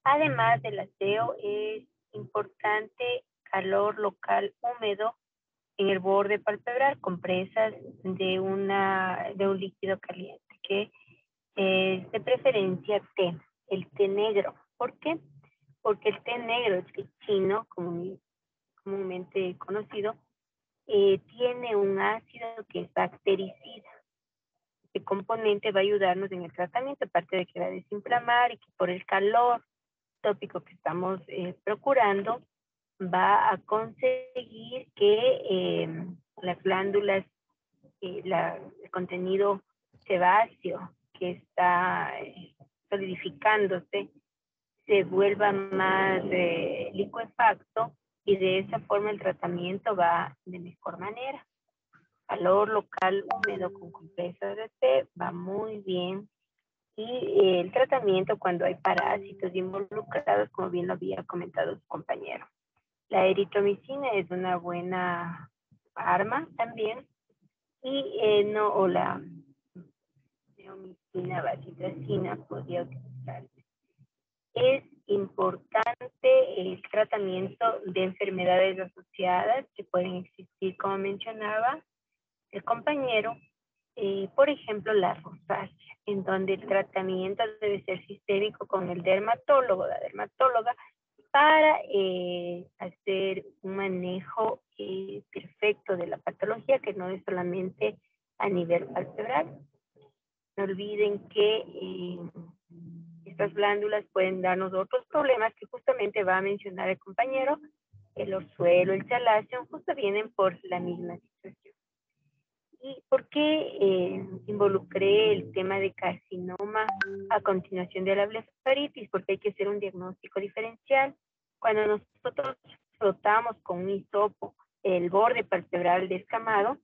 además del aseo es importante calor local húmedo en el borde palpebral, compresas de un líquido caliente, que es de preferencia té, el té negro. ¿Por qué? Porque el té negro, el chino, comúnmente conocido, tiene un ácido que es bactericida. Este componente va a ayudarnos en el tratamiento, aparte de que va a desinflamar y que por el calor tópico que estamos procurando, va a conseguir que las glándulas, el contenido sebáceo que está solidificándose, se vuelva más licuefacto y de esa forma el tratamiento va de mejor manera. Calor local húmedo con compresas de té va muy bien. Y el tratamiento cuando hay parásitos involucrados, como bien lo había comentado su compañero. La eritromicina es una buena arma también. Y la neomicina, bacitracina podría utilizarse. Es importante el tratamiento de enfermedades asociadas que pueden existir, como mencionaba el compañero, por ejemplo, la rosácea, en donde el tratamiento debe ser sistémico con el dermatólogo, la dermatóloga, para hacer un manejo perfecto de la patología, que no es solamente a nivel palpebral. No olviden que estas glándulas pueden darnos otros problemas que justamente va a mencionar el compañero. El orzuelo, el chaláceo, justo vienen por la misma situación. ¿Y por qué involucré el tema de carcinoma a continuación de la blefaritis? Porque hay que hacer un diagnóstico diferencial. Cuando nosotros frotamos con un hisopo el borde palpebral descamado,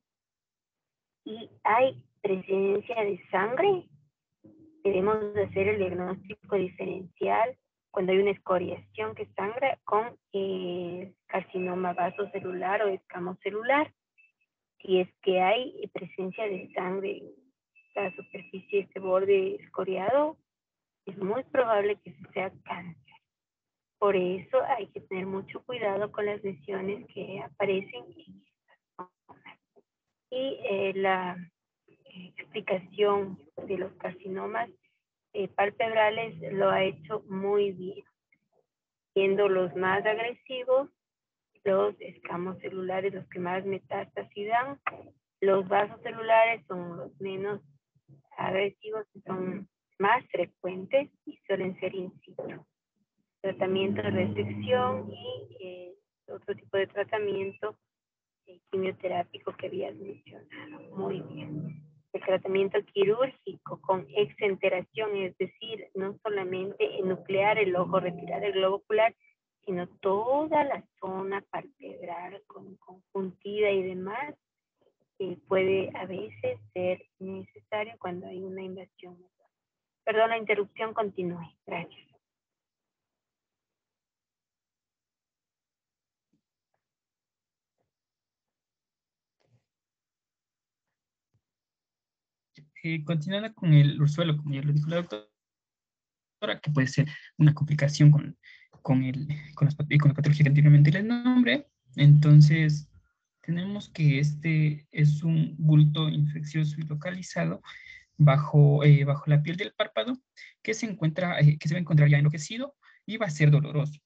y hay presencia de sangre, debemos hacer el diagnóstico diferencial cuando hay una escoriación que sangra con carcinoma vasocelular o escamocelular. Si es que hay presencia de sangre en la superficie de este borde escoriado, es muy probable que sea cáncer. Por eso hay que tener mucho cuidado con las lesiones que aparecen en estas zonas. Y la explicación de los carcinomas palpebrales lo ha hecho muy bien, siendo los más agresivos los escamos celulares los que más metástasis dan. Los vasos celulares son los menos agresivos, son más frecuentes y suelen ser in situ. Tratamiento de restricción y otro tipo de tratamiento quimioterápico que habías mencionado. Muy bien. El tratamiento quirúrgico con exenteración, es decir, no solamente enuclear el ojo, retirar el globo ocular, sino toda la zona palpebral con conjuntiva y demás, puede a veces ser necesario cuando hay una invasión. Perdón, la interrupción, continúe. Gracias. Continuando con el ursuelo, como ya lo dijo la doctora, que puede ser una complicación con la patología que anteriormente les nombré. Entonces, tenemos que este es un bulto infeccioso y localizado bajo la piel del párpado que se va a encontrar ya enrojecido y va a ser doloroso.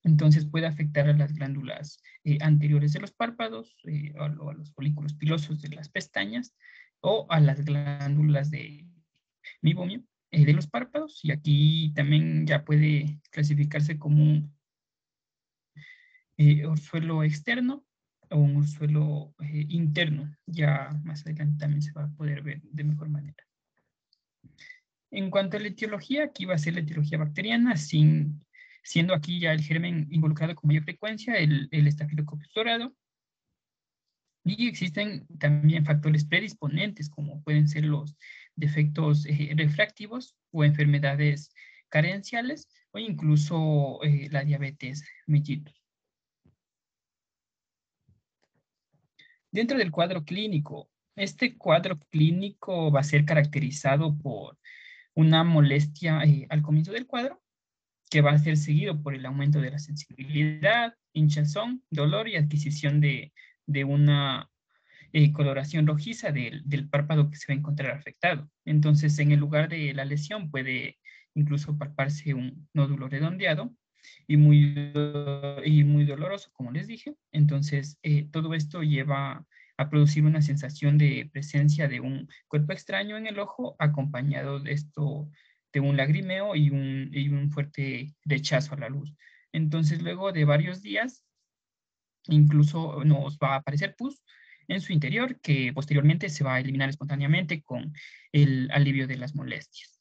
Entonces puede afectar a las glándulas anteriores de los párpados, a los folículos pilosos de las pestañas o a las glándulas de mibomio de los párpados, y aquí también ya puede clasificarse como un orzuelo externo o un orzuelo interno. Ya más adelante también se va a poder ver de mejor manera. En cuanto a la etiología, aquí va a ser la etiología bacteriana, siendo aquí ya el germen involucrado con mayor frecuencia, el estafilococcus dorado. Y existen también factores predisponentes, como pueden ser los defectos refractivos o enfermedades carenciales, o incluso la diabetes mellitus. Dentro del cuadro clínico, este cuadro clínico va a ser caracterizado por una molestia al comienzo del cuadro, que va a ser seguido por el aumento de la sensibilidad, hinchazón, dolor y adquisición de una coloración rojiza del párpado que se va a encontrar afectado. Entonces, en el lugar de la lesión puede incluso palparse un nódulo redondeado y muy doloroso, como les dije. Entonces, todo esto lleva a producir una sensación de presencia de un cuerpo extraño en el ojo, acompañado de esto, de un lagrimeo y un fuerte rechazo a la luz. Entonces, luego de varios días, incluso nos va a aparecer pus en su interior, que posteriormente se va a eliminar espontáneamente con el alivio de las molestias.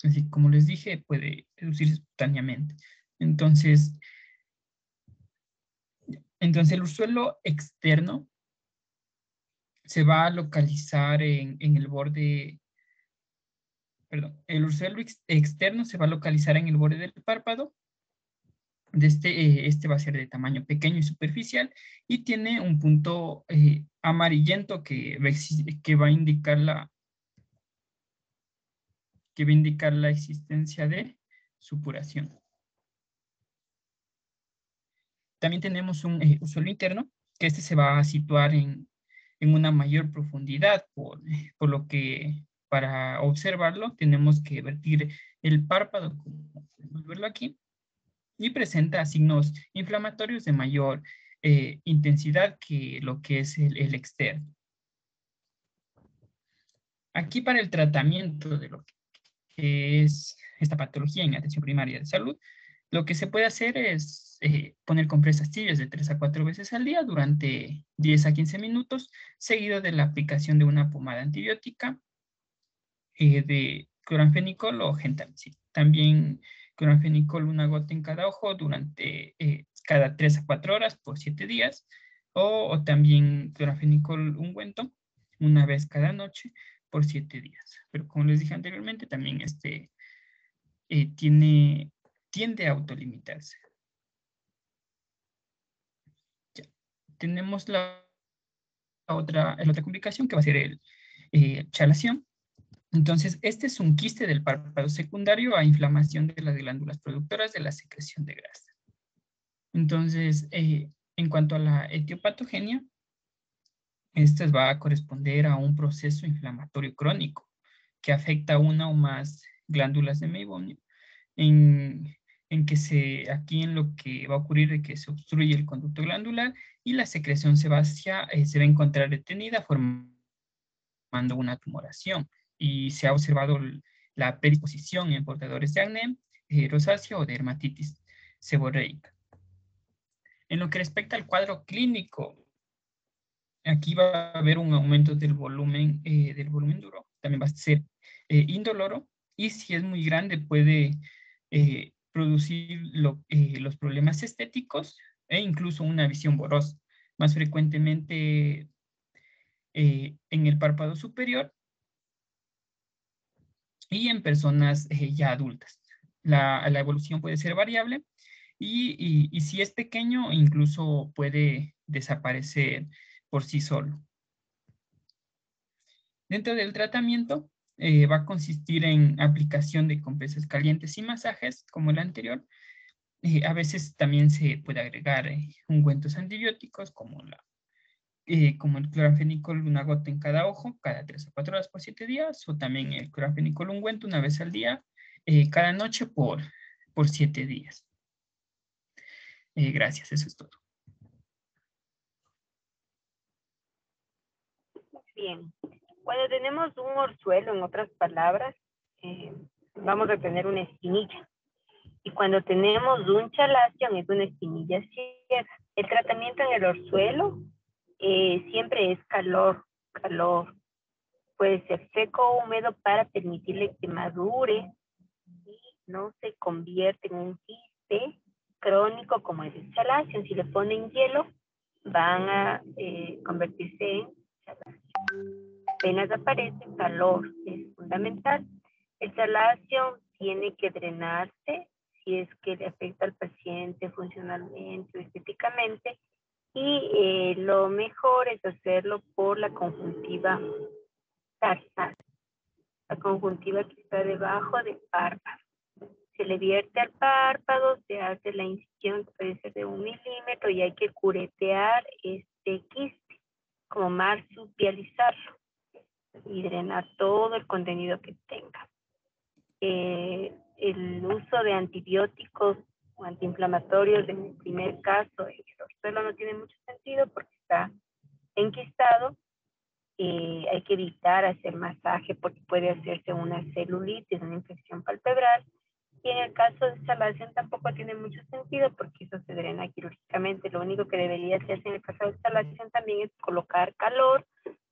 Así como les dije, puede reducirse espontáneamente. Entonces el ursuelo externo se va a localizar en el borde, perdón, el ursuelo externo se va a localizar en el borde del párpado. Este va a ser de tamaño pequeño y superficial y tiene un punto amarillento que va a indicar la existencia de supuración. También tenemos un ursuelo interno, que este se va a situar en una mayor profundidad, por lo que para observarlo tenemos que vertir el párpado, como podemos verlo aquí, y presenta signos inflamatorios de mayor intensidad que lo que es el externo. Aquí, para el tratamiento de lo que es esta patología en atención primaria de salud, lo que se puede hacer es poner compresas tibias de 3 a 4 veces al día durante 10 a 15 minutos, seguido de la aplicación de una pomada antibiótica de cloranfenicol o gentamicin. También cloranfenicol, una gota en cada ojo durante cada 3 a 4 horas por 7 días, o también clorafenicol ungüento una vez cada noche por 7 días. Pero como les dije anteriormente, también tiende a autolimitarse. Ya. Tenemos la otra complicación que va a ser el chalación. Entonces, este es un quiste del párpado secundario a inflamación de las glándulas productoras de la secreción de grasa. Entonces, en cuanto a la etiopatogenia, esta va a corresponder a un proceso inflamatorio crónico que afecta a una o más glándulas de Meibomian, en que aquí en lo que va a ocurrir es que se obstruye el conducto glandular y la secreción sebácea se va a encontrar detenida formando una tumoración. Y se ha observado la predisposición en portadores de acné, rosácea o de dermatitis seborreica. En lo que respecta al cuadro clínico, aquí va a haber un aumento del volumen duro. También va a ser indoloro y si es muy grande puede producir los problemas estéticos e incluso una visión borrosa. Más frecuentemente en el párpado superior y en personas ya adultas. La evolución puede ser variable y si es pequeño, incluso puede desaparecer por sí solo. Dentro del tratamiento va a consistir en aplicación de compresas calientes y masajes, como el anterior. A veces también se puede agregar ungüentos antibióticos, como el clorafenicol, una gota en cada ojo, cada 3 a 4 horas por 7 días, o también el clorafenicol ungüento una vez al día, cada noche por 7 días. Gracias, eso es todo. Bien. Cuando tenemos un orzuelo, en otras palabras, vamos a tener una espinilla. Y cuando tenemos un chalación, es una espinilla ciega. El tratamiento en el orzuelo siempre es calor. Puede ser seco o húmedo para permitirle que madure y no se convierte en un quiste crónico como es el chalación. Si le ponen hielo, van a convertirse en chalación. Apenas aparece calor, es fundamental. El chalación tiene que drenarse si es que le afecta al paciente funcionalmente o estéticamente, y lo mejor es hacerlo por la conjuntiva tarsal, la conjuntiva que está debajo del párpado. Se le vierte al párpado, se hace la incisión que puede ser de 1 milímetro y hay que curetear este quiste, como marsupializarlo y drenar todo el contenido que tenga. El uso de antibióticos o antiinflamatorios en el primer caso en el orzuelo no tiene mucho sentido porque está enquistado. Hay que evitar hacer masaje porque puede hacerse una celulitis, una infección palpebral. Y en el caso de chalación tampoco tiene mucho sentido porque eso se drena quirúrgicamente. Lo único que debería hacerse en el caso de chalación también es colocar calor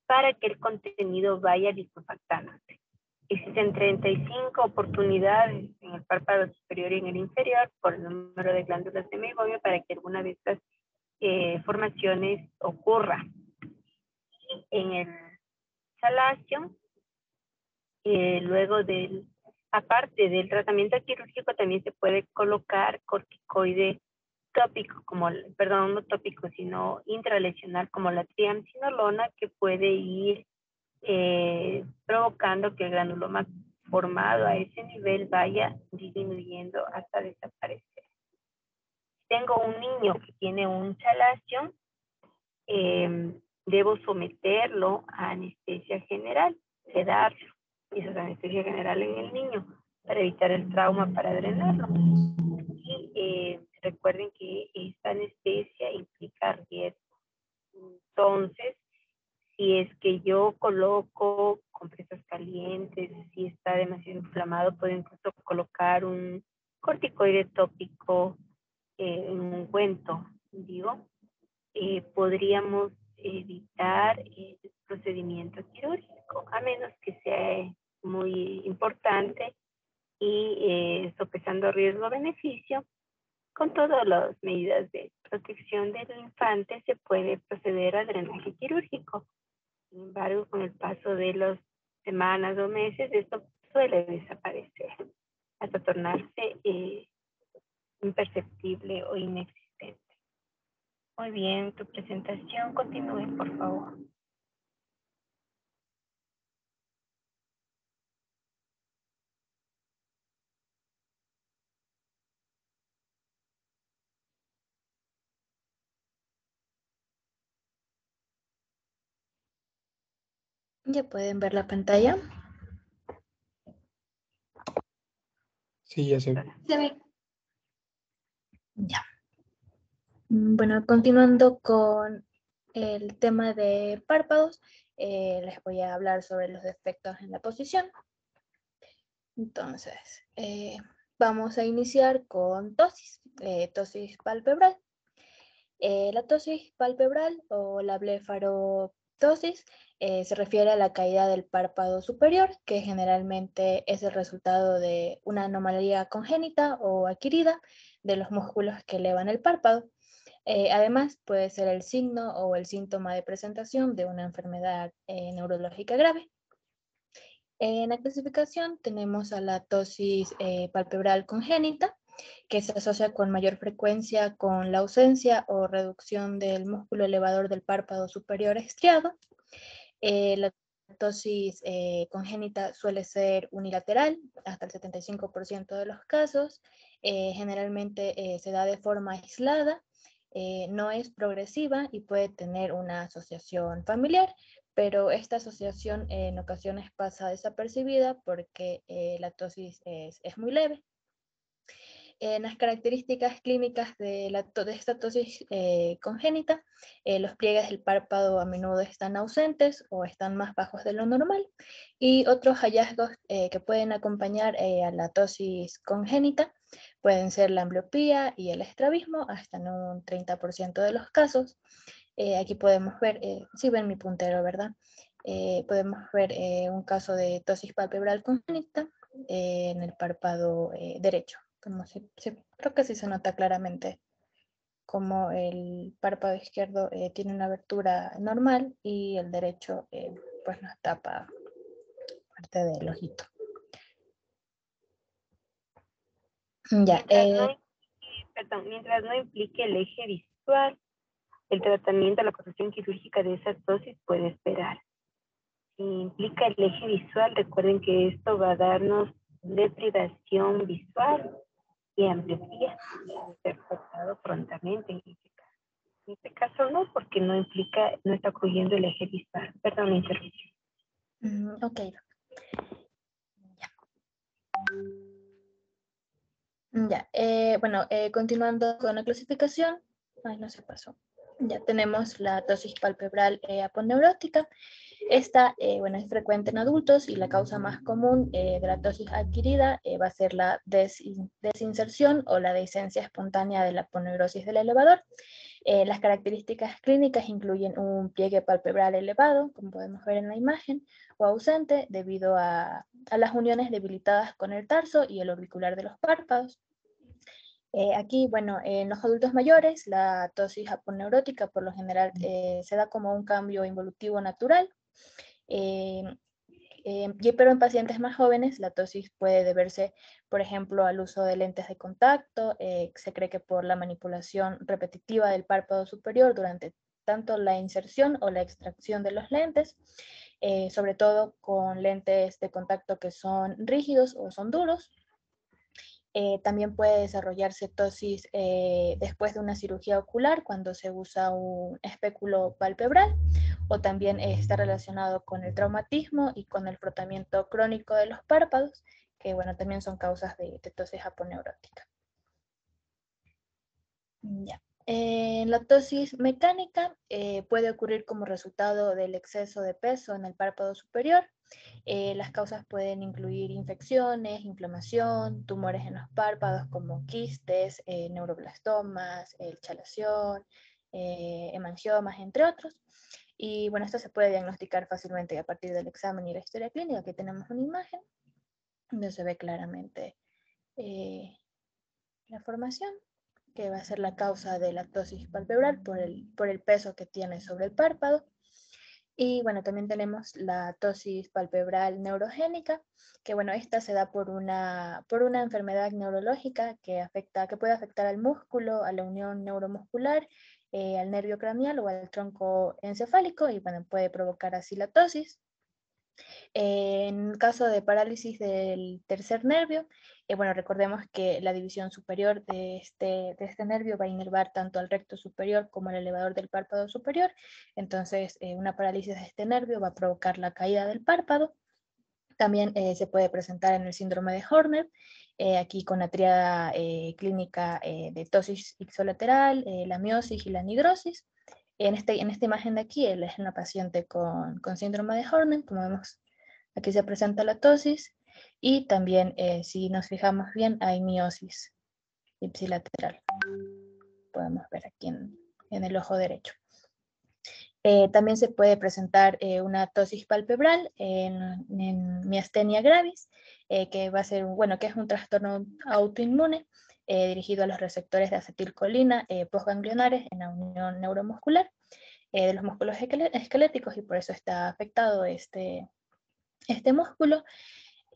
para que el contenido vaya liquefactándose. Existen 35 oportunidades en el párpado superior y en el inferior por el número de glándulas de Meibomian para que alguna de estas formaciones ocurra. En el chalación, aparte del tratamiento quirúrgico, también se puede colocar corticoide tópico, no tópico, sino intralesional, como la triamcinolona, que puede ir provocando que el granuloma formado a ese nivel vaya disminuyendo hasta desaparecer. Tengo un niño que tiene un chalación, debo someterlo a anestesia general, sedarlo, y eso es anestesia general en el niño, para evitar el trauma, para drenarlo. Y recuerden que esta anestesia implica riesgo. Entonces, si es que yo coloco compresas calientes, si está demasiado inflamado, puedo incluso colocar un corticoide tópico, un ungüento, podríamos evitar el procedimiento quirúrgico, a menos que sea muy importante y sopesando riesgo-beneficio con todas las medidas de protección del infante se puede proceder al drenaje quirúrgico. Sin embargo, con el paso de las semanas o meses, esto suele desaparecer hasta tornarse imperceptible o inexistente. Muy bien, tu presentación, continúe, por favor. Ya pueden ver la pantalla. Sí, ya se ve. Se ve. Ya. Bueno, continuando con el tema de párpados, les voy a hablar sobre los defectos en la posición. Entonces, vamos a iniciar con tosis, tosis palpebral. La tosis palpebral o la blefaroptosis se refiere a la caída del párpado superior, que generalmente es el resultado de una anomalía congénita o adquirida de los músculos que elevan el párpado. Además, puede ser el signo o el síntoma de presentación de una enfermedad neurológica grave. En la clasificación tenemos a la tosis palpebral congénita, que se asocia con mayor frecuencia con la ausencia o reducción del músculo elevador del párpado superior estriado. La tosis congénita suele ser unilateral, hasta el 75% de los casos. Generalmente se da de forma aislada, no es progresiva y puede tener una asociación familiar, pero esta asociación en ocasiones pasa desapercibida porque la tosis es muy leve. En las características clínicas de esta tosis congénita, los pliegues del párpado a menudo están ausentes o están más bajos de lo normal, y otros hallazgos que pueden acompañar a la tosis congénita pueden ser la ambliopía y el estrabismo, hasta en un 30% de los casos. Aquí podemos ver, si ven mi puntero, ¿verdad? Podemos ver un caso de tosis palpebral congénita en el párpado derecho. Creo que sí se nota claramente como el párpado izquierdo tiene una abertura normal y el derecho pues nos tapa parte del ojito. Ya, Mientras no implique el eje visual, el tratamiento, la corrección quirúrgica de esa tosis puede esperar. Si implica el eje visual, recuerden que esto va a darnos deprivación visual y ambliopía, debe ser tratado prontamente en este caso. En este caso no, porque no implica, no está ocurriendo el eje visual. Perdón, la interrupción. ok. Ya, bueno, continuando con la clasificación, ay, no se pasó. Ya tenemos la tosis palpebral aponeurótica. Esta, bueno, es frecuente en adultos y la causa más común de la tosis adquirida va a ser la desinserción o la dehiscencia espontánea de la aponeurosis del elevador. Las características clínicas incluyen un pliegue palpebral elevado, como podemos ver en la imagen, o ausente debido a las uniones debilitadas con el tarso y el orbicular de los párpados. Aquí, bueno, en los adultos mayores, la tosis aponeurótica por lo general se da como un cambio involutivo natural, pero en pacientes más jóvenes la tosis puede deberse, por ejemplo, al uso de lentes de contacto. Se cree que por la manipulación repetitiva del párpado superior durante tanto la inserción o la extracción de los lentes, sobre todo con lentes de contacto que son rígidos o son duros. También puede desarrollarse tosis después de una cirugía ocular cuando se usa un espéculo palpebral, o también está relacionado con el traumatismo y con el frotamiento crónico de los párpados, que bueno, también son causas de tosis aponeurótica. Ya. La tosis mecánica puede ocurrir como resultado del exceso de peso en el párpado superior. Las causas pueden incluir infecciones, inflamación, tumores en los párpados como quistes, neuroblastomas, chalación, hemangiomas, entre otros. Y bueno, esto se puede diagnosticar fácilmente a partir del examen y la historia clínica. Aquí tenemos una imagen donde se ve claramente la formación. que va a ser la causa de la ptosis palpebral por el peso que tiene sobre el párpado. Y bueno, también tenemos la ptosis palpebral neurogénica, que bueno, esta se da por una enfermedad neurológica que puede afectar al músculo, a la unión neuromuscular, al nervio craneal o al tronco encefálico, y bueno, puede provocar así la ptosis. En caso de parálisis del tercer nervio, bueno, recordemos que la división superior de este nervio va a inervar tanto al recto superior como al elevador del párpado superior. Entonces, una parálisis de este nervio va a provocar la caída del párpado. También se puede presentar en el síndrome de Horner, aquí con la tríada clínica de ptosis ipsilateral, la miosis y la nigrosis. En esta imagen de aquí es una paciente con síndrome de Horner, como vemos. Aquí se presenta la ptosis y también, si nos fijamos bien, hay miosis ipsilateral. Podemos ver aquí en el ojo derecho. También se puede presentar una ptosis palpebral en miastenia gravis, que va a ser, bueno, que es un trastorno autoinmune dirigido a los receptores de acetilcolina postganglionares en la unión neuromuscular de los músculos esqueléticos, y por eso está afectado este músculo.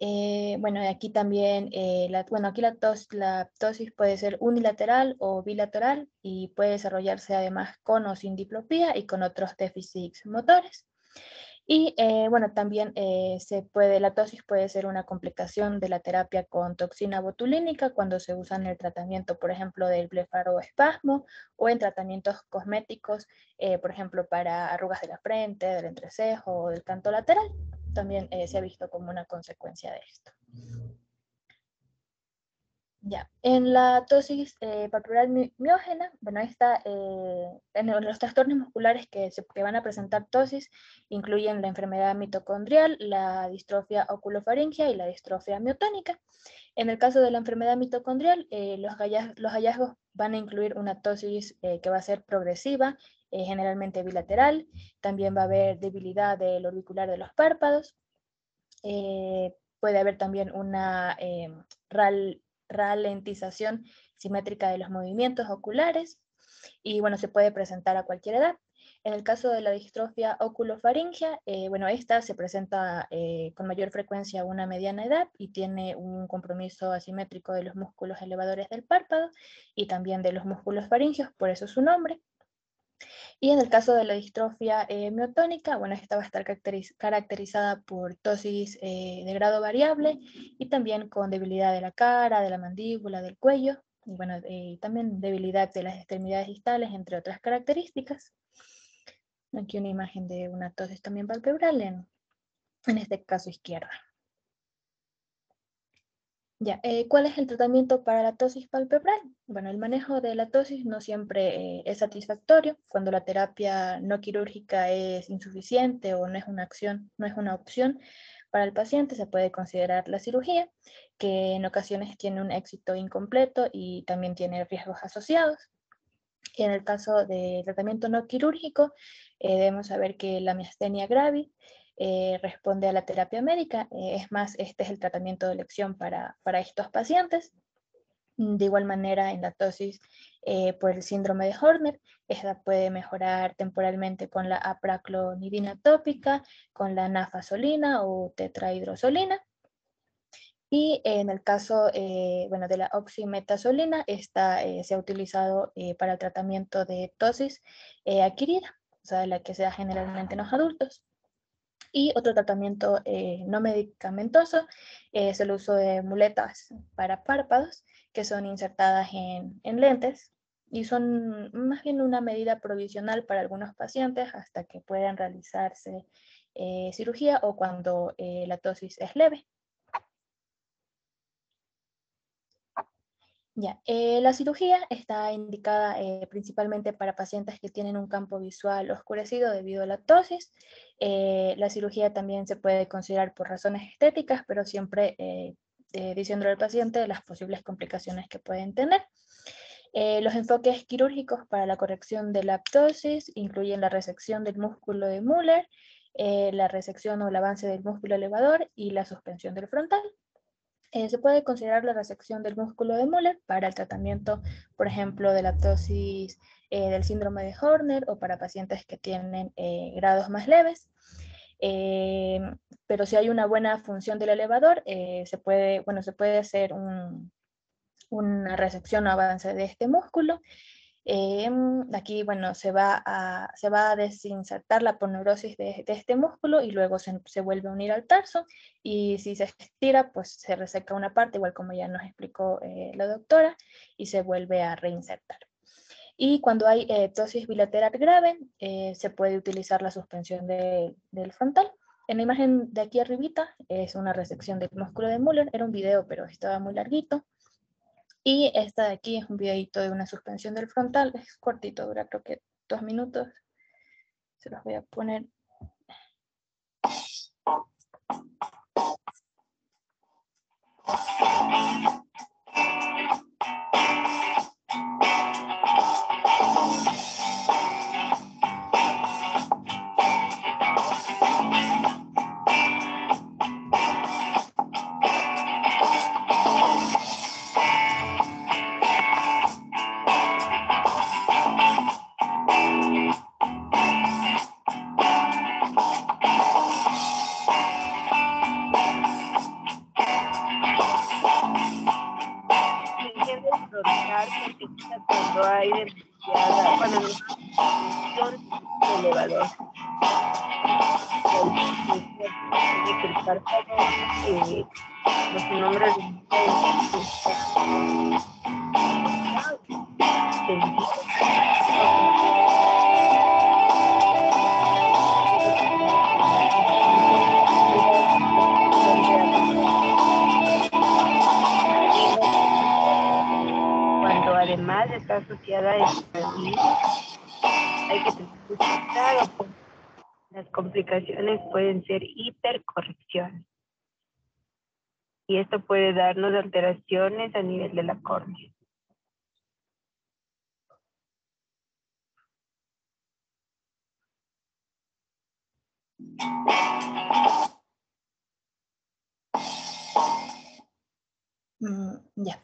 Bueno, aquí también, aquí la ptosis puede ser unilateral o bilateral y puede desarrollarse además con o sin diplopía y con otros déficits motores. Y bueno, también la ptosis puede ser una complicación de la terapia con toxina botulínica cuando se usa en el tratamiento, por ejemplo, del blefaroespasmo o en tratamientos cosméticos, por ejemplo, para arrugas de la frente, del entrecejo o del canto lateral. También se ha visto como una consecuencia de esto. Ya, en la ptosis palpebral miógena, bueno, en los trastornos musculares que van a presentar ptosis incluyen la enfermedad mitocondrial, la distrofia oculofaringea y la distrofia miotónica. En el caso de la enfermedad mitocondrial, los hallazgos van a incluir una ptosis que va a ser progresiva, generalmente bilateral. También va a haber debilidad del orbicular de los párpados. Puede haber también una ralentización simétrica de los movimientos oculares, y bueno, se puede presentar a cualquier edad. En el caso de la distrofia oculofaringea, bueno, esta se presenta con mayor frecuencia a una mediana edad y tiene un compromiso asimétrico de los músculos elevadores del párpado y también de los músculos faringeos, por eso su nombre. Y en el caso de la distrofia miotónica, bueno, esta va a estar caracterizada por ptosis de grado variable y también con debilidad de la cara, de la mandíbula, del cuello, y bueno, también debilidad de las extremidades distales, entre otras características. Aquí una imagen de una ptosis también palpebral en este caso izquierda. Ya, ¿cuál es el tratamiento para la ptosis palpebral? Bueno, el manejo de la ptosis no siempre es satisfactorio. Cuando la terapia no quirúrgica es insuficiente o no es una opción para el paciente, se puede considerar la cirugía, que en ocasiones tiene un éxito incompleto y también tiene riesgos asociados. Y en el caso de tratamiento no quirúrgico, debemos saber que la miastenia gravis responde a la terapia médica. Es más, este es el tratamiento de elección para estos pacientes. De igual manera, en la ptosis por el síndrome de Horner, esta puede mejorar temporalmente con la apraclonidina tópica, con la nafazolina o tetrahidrosolina. Y en el caso bueno, de la oximetazolina, esta se ha utilizado para el tratamiento de ptosis adquirida, o sea, la que se da generalmente en los adultos. Y otro tratamiento no medicamentoso es el uso de muletas para párpados, que son insertadas en lentes y son más bien una medida provisional para algunos pacientes hasta que puedan realizarse cirugía o cuando la ptosis es leve. Ya, la cirugía está indicada principalmente para pacientes que tienen un campo visual oscurecido debido a la ptosis. La cirugía también se puede considerar por razones estéticas, pero siempre diciéndole al paciente las posibles complicaciones que pueden tener. Los enfoques quirúrgicos para la corrección de la ptosis incluyen la resección del músculo de Müller, la resección o el avance del músculo elevador y la suspensión del frontal. Se puede considerar la resección del músculo de Müller para el tratamiento, por ejemplo, de la ptosis del síndrome de Horner o para pacientes que tienen grados más leves. Pero si hay una buena función del elevador, se puede hacer una resección o avance de este músculo. Aquí, bueno, se va a desinsertar la poneurosis de este músculo y luego se vuelve a unir al tarso, y si se estira, pues se reseca una parte, igual como ya nos explicó la doctora, y se vuelve a reinsertar. Y cuando hay ptosis bilateral grave, se puede utilizar la suspensión del frontal. En la imagen de aquí arribita es una resección del músculo de Müller. Era un video, pero estaba muy larguito. Y esta de aquí es un videito de una suspensión del frontal. Es cortito, dura creo que 2 minutos. Se los voy a poner. Cuando hay demasiada, cuando no hay función del elevador. El párpado, los nombres cuando además está asociada a hipertensión, hay que tener mucho cuidado, pues las complicaciones pueden ser hipercorrecciones. Y esto puede darnos alteraciones a nivel de la córnea. Ya,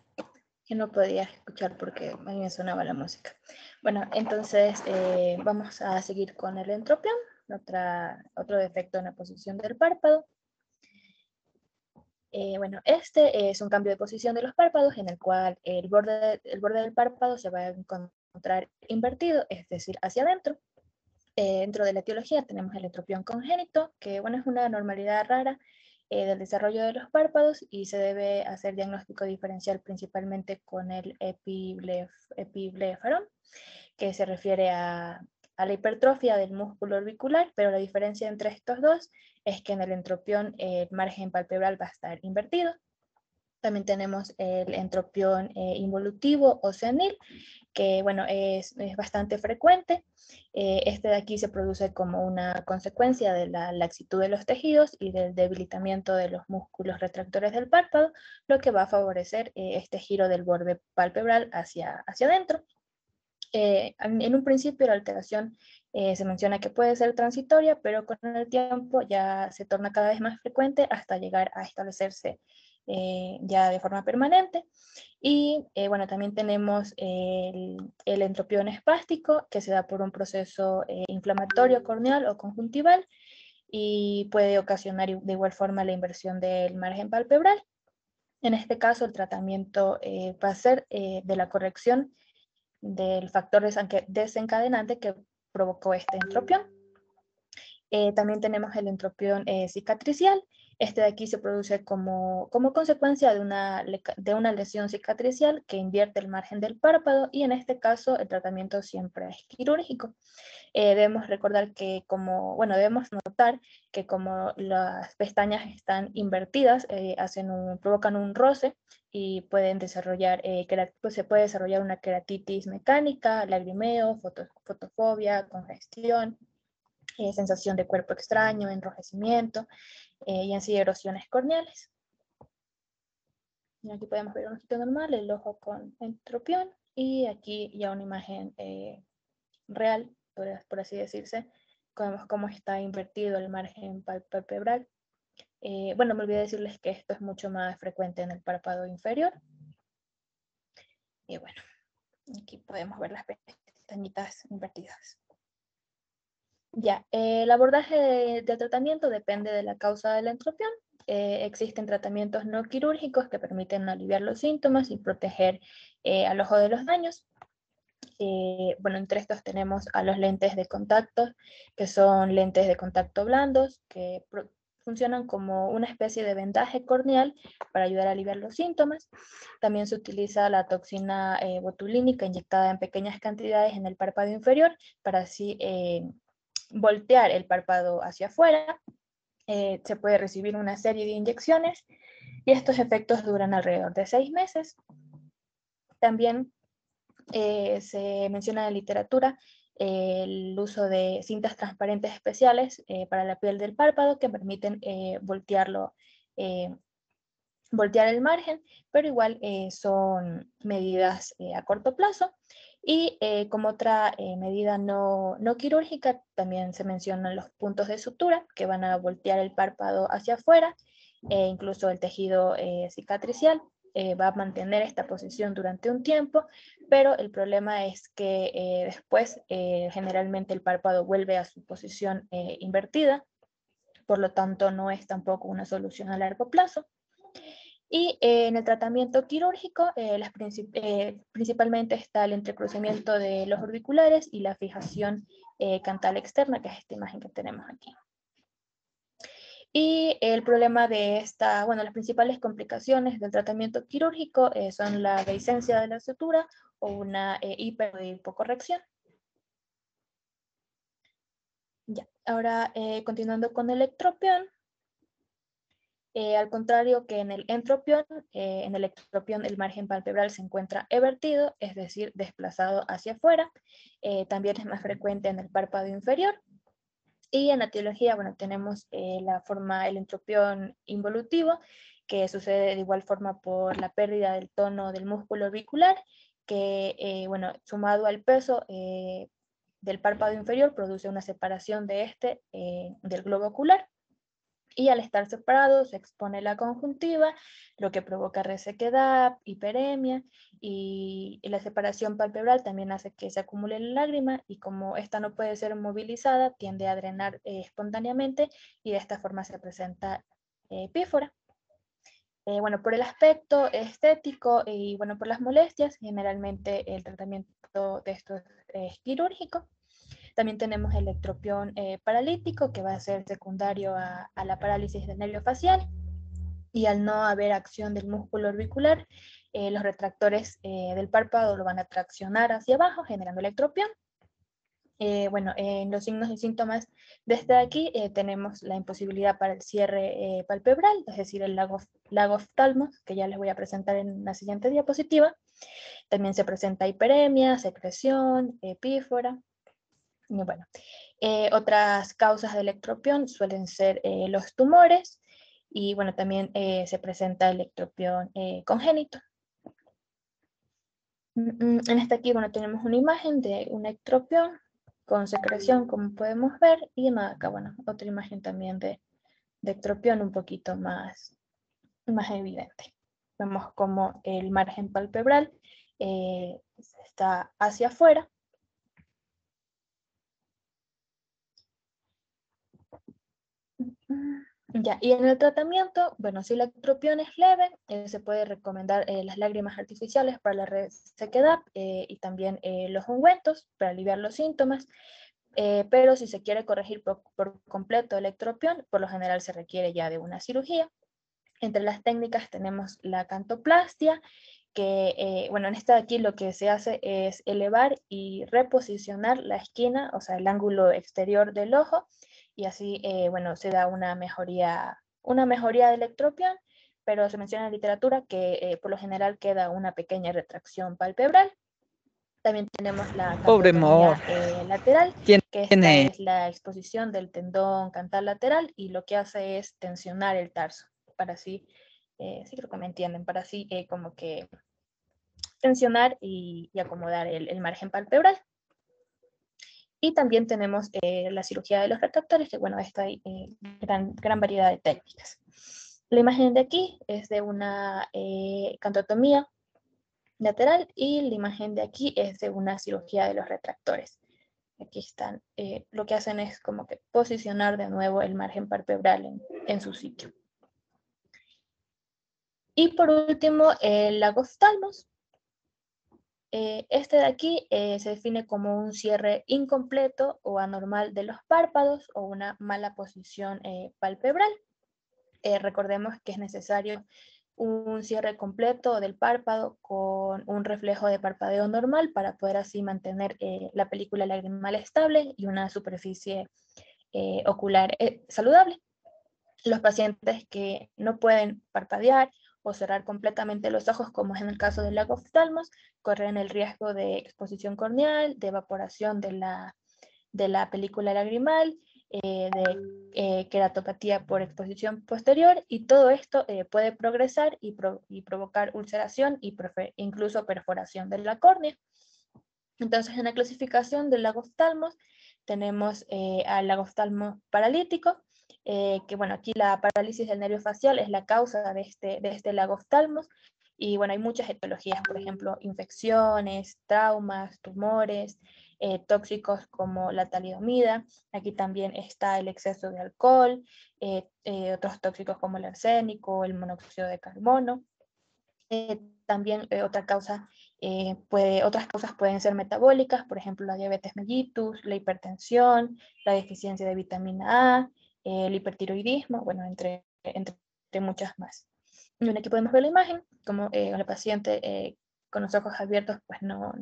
que no podía escuchar porque a mí me sonaba la música. Bueno, entonces vamos a seguir con el entropión, otro defecto en la posición del párpado. Bueno, este es un cambio de posición de los párpados en el cual el borde del párpado se va a encontrar invertido, es decir, hacia adentro. Dentro de la etiología tenemos el entropión congénito, que bueno, es una normalidad rara del desarrollo de los párpados y se debe hacer diagnóstico diferencial principalmente con el epiblefarón, que se refiere a la hipertrofia del músculo orbicular, pero la diferencia entre estos dos es que en el entropión el margen palpebral va a estar invertido. También tenemos el entropión involutivo o senil, que bueno, es bastante frecuente. Este de aquí se produce como una consecuencia de la laxitud de los tejidos y del debilitamiento de los músculos retractores del párpado, lo que va a favorecer este giro del borde palpebral hacia adentro. En un principio la alteración se menciona que puede ser transitoria, pero con el tiempo ya se torna cada vez más frecuente hasta llegar a establecerse ya de forma permanente. Y bueno, también tenemos el entropión espástico, que se da por un proceso inflamatorio corneal o conjuntival y puede ocasionar de igual forma la inversión del margen palpebral. En este caso, el tratamiento va a ser de la corrección del factor desencadenante que provocó este entropión. También tenemos el entropión cicatricial. Este de aquí se produce como consecuencia de una lesión cicatricial que invierte el margen del párpado, y en este caso el tratamiento siempre es quirúrgico. Debemos recordar que debemos notar que como las pestañas están invertidas, provocan un roce y pueden desarrollar, se puede desarrollar una queratitis mecánica, lagrimeo, fotofobia, congestión, sensación de cuerpo extraño, enrojecimiento y así erosiones corneales. Y aquí podemos ver un ojito normal, el ojo con entropión, y aquí ya una imagen real, por así decirse. Vemos cómo está invertido el margen palpebral Bueno, me olvidé decirles que esto es mucho más frecuente en el párpado inferior. Y bueno, aquí podemos ver las pestañitas invertidas. Ya, el abordaje de tratamiento depende de la causa de la entropión. Existen tratamientos no quirúrgicos que permiten aliviar los síntomas y proteger al ojo de los daños. Bueno, entre estos tenemos a los lentes de contacto, que son lentes de contacto blandos, que funcionan como una especie de vendaje corneal para ayudar a aliviar los síntomas. También se utiliza la toxina botulínica inyectada en pequeñas cantidades en el párpado inferior para así voltear el párpado hacia afuera. Se puede recibir una serie de inyecciones y estos efectos duran alrededor de 6 meses. También se menciona en la literatura el uso de cintas transparentes especiales para la piel del párpado que permiten voltear el margen, pero igual son medidas a corto plazo. Y como otra medida no quirúrgica, también se mencionan los puntos de sutura que van a voltear el párpado hacia afuera, incluso el tejido cicatricial va a mantener esta posición durante un tiempo, pero el problema es que después generalmente el párpado vuelve a su posición invertida, por lo tanto no es tampoco una solución a largo plazo. Y en el tratamiento quirúrgico, principalmente está el entrecruzamiento de los orbiculares y la fijación cantal externa, que es esta imagen que tenemos aquí. Y el problema de las principales complicaciones del tratamiento quirúrgico son la dehiscencia de la sutura o una hiper- o hipocorrección. Ya, ahora continuando con el ectropión. Al contrario que en el entropión, en el ectropión el margen palpebral se encuentra evertido, es decir, desplazado hacia afuera. También es más frecuente en el párpado inferior. Y en la etiología, bueno, tenemos el entropión involutivo, que sucede de igual forma por la pérdida del tono del músculo orbicular, que, bueno, sumado al peso del párpado inferior, produce una separación de del globo ocular. Y al estar separado se expone la conjuntiva, lo que provoca resequedad, hiperemia, y la separación palpebral también hace que se acumule la lágrima, y como esta no puede ser movilizada, tiende a drenar espontáneamente, y de esta forma se presenta pífora. Bueno, por el aspecto estético y bueno, por las molestias, generalmente el tratamiento de esto es quirúrgico. También tenemos el ectropión paralítico, que va a ser secundario a la parálisis del nervio facial. Y al no haber acción del músculo orbicular, los retractores del párpado lo van a traccionar hacia abajo, generando el ectropión. Bueno, en los signos y síntomas de este de aquí tenemos la imposibilidad para el cierre palpebral, es decir, el lagoftalmo, que ya les voy a presentar en la siguiente diapositiva. También se presenta hiperemia, secreción, pífora. Y bueno, otras causas del ectropión suelen ser los tumores, y bueno, también se presenta el ectropión congénito. En esta aquí, bueno, tenemos una imagen de un ectropión con secreción, como podemos ver, y acá, bueno, otra imagen también de ectropión un poquito más evidente. Vemos como el margen palpebral está hacia afuera. Ya, y en el tratamiento, bueno, si la ectropión es leve, se puede recomendar las lágrimas artificiales para la resequedad y también los ungüentos para aliviar los síntomas. Pero si se quiere corregir por completo el ectropión, por lo general se requiere ya de una cirugía. Entre las técnicas tenemos la cantoplastia, que, bueno, en esta de aquí lo que se hace es elevar y reposicionar la esquina, o sea, el ángulo exterior del ojo, y así, bueno, se da una mejoría del ectropión, pero se menciona en la literatura que por lo general queda una pequeña retracción palpebral. También tenemos la Pobre amor. lateral, que esta Tiene es la exposición del tendón cantal lateral, y lo que hace es tensionar el tarso, para así, sí creo que me entienden, para así como que tensionar y acomodar el margen palpebral. Y también tenemos la cirugía de los retractores, que bueno, esta hay gran variedad de técnicas. La imagen de aquí es de una cantotomía lateral y la imagen de aquí es de una cirugía de los retractores. Aquí están, lo que hacen es como que posicionar de nuevo el margen palpebral en su sitio. Y por último, el lagoftalmos. Este de aquí se define como un cierre incompleto o anormal de los párpados o una mala posición palpebral. Recordemos que es necesario un cierre completo del párpado con un reflejo de parpadeo normal para poder así mantener la película lagrimal estable y una superficie ocular saludable. Los pacientes que no pueden parpadear o cerrar completamente los ojos, como es en el caso del lagoftalmos, corren el riesgo de exposición corneal, de evaporación de la película lagrimal, de queratopatía por exposición posterior, y todo esto puede progresar y provocar ulceración e incluso perforación de la córnea. Entonces, en la clasificación del lagoftalmos tenemos al lagoftalmo paralítico, que bueno, aquí la parálisis del nervio facial es la causa de este lagoftalmos, y bueno, hay muchas etiologías, por ejemplo, infecciones, traumas, tumores, tóxicos como la talidomida. Aquí también está el exceso de alcohol, otros tóxicos como el arsénico, el monóxido de carbono. También otras causas pueden ser metabólicas, por ejemplo, la diabetes mellitus, la hipertensión, la deficiencia de vitamina A, el hipertiroidismo, bueno, entre muchas más. Y bueno, aquí podemos ver la imagen, como la paciente con los ojos abiertos pues no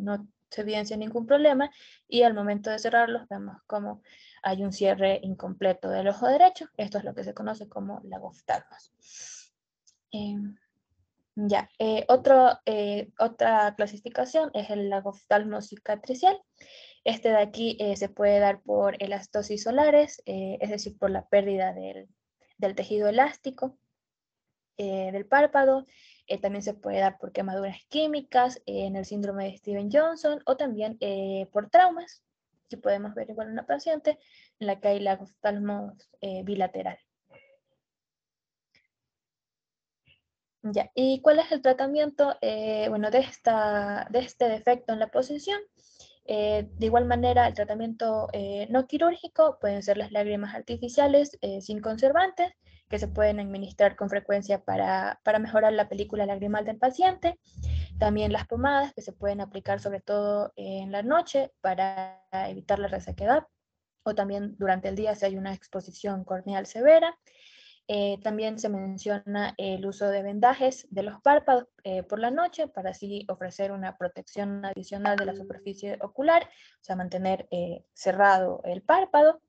se evidencia ningún problema, y al momento de cerrarlos vemos como hay un cierre incompleto del ojo derecho. Esto es lo que se conoce como lagoftalmos. Otra clasificación es el lagoftalmo cicatricial. Este de aquí se puede dar por elastosis solares, es decir, por la pérdida del tejido elástico del párpado. También se puede dar por quemaduras químicas en el síndrome de Steven-Johnson, o también por traumas. Aquí podemos ver igual una paciente en la que hay lagoftalmo bilateral. Ya, ¿y cuál es el tratamiento bueno, de este defecto en la posición? De igual manera, el tratamiento no quirúrgico pueden ser las lágrimas artificiales sin conservantes, que se pueden administrar con frecuencia para mejorar la película lagrimal del paciente. También las pomadas, que se pueden aplicar sobre todo en la noche para evitar la resequedad, o también durante el día si hay una exposición corneal severa. También se menciona el uso de vendajes de los párpados por la noche para así ofrecer una protección adicional de la superficie ocular, o sea, mantener cerrado el párpado.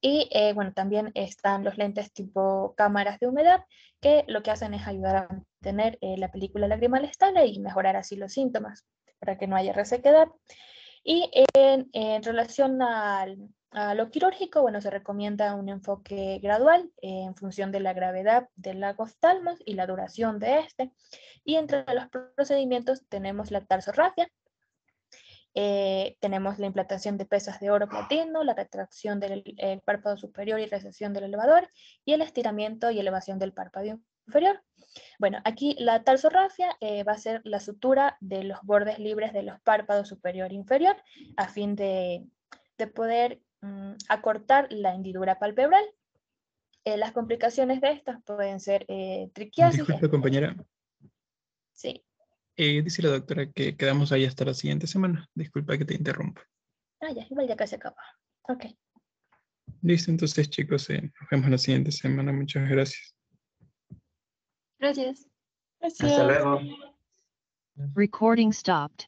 Y bueno, también están los lentes tipo cámaras de humedad, que lo que hacen es ayudar a mantener la película lagrimal estable y mejorar así los síntomas para que no haya resequedad. Y en relación a lo quirúrgico, bueno, se recomienda un enfoque gradual en función de la gravedad del lagoftalmos y la duración de este. Y entre los procedimientos tenemos la tarsorrafia, tenemos la implantación de pesas de oro platino, la retracción del párpado superior y recesión del elevador, y el estiramiento y elevación del párpado inferior. Bueno, aquí la tarsorrafia va a ser la sutura de los bordes libres de los párpados superior e inferior a fin de poder acortar la hendidura palpebral. Las complicaciones de estas pueden ser triquiasis. Disculpe, compañera. Sí. Dice la doctora que quedamos ahí hasta la siguiente semana. Disculpa que te interrumpa. Ya, igual ya casi acaba. Ok. Listo, entonces chicos, nos vemos la siguiente semana. Muchas gracias. Gracias. Hasta luego. Recording stopped.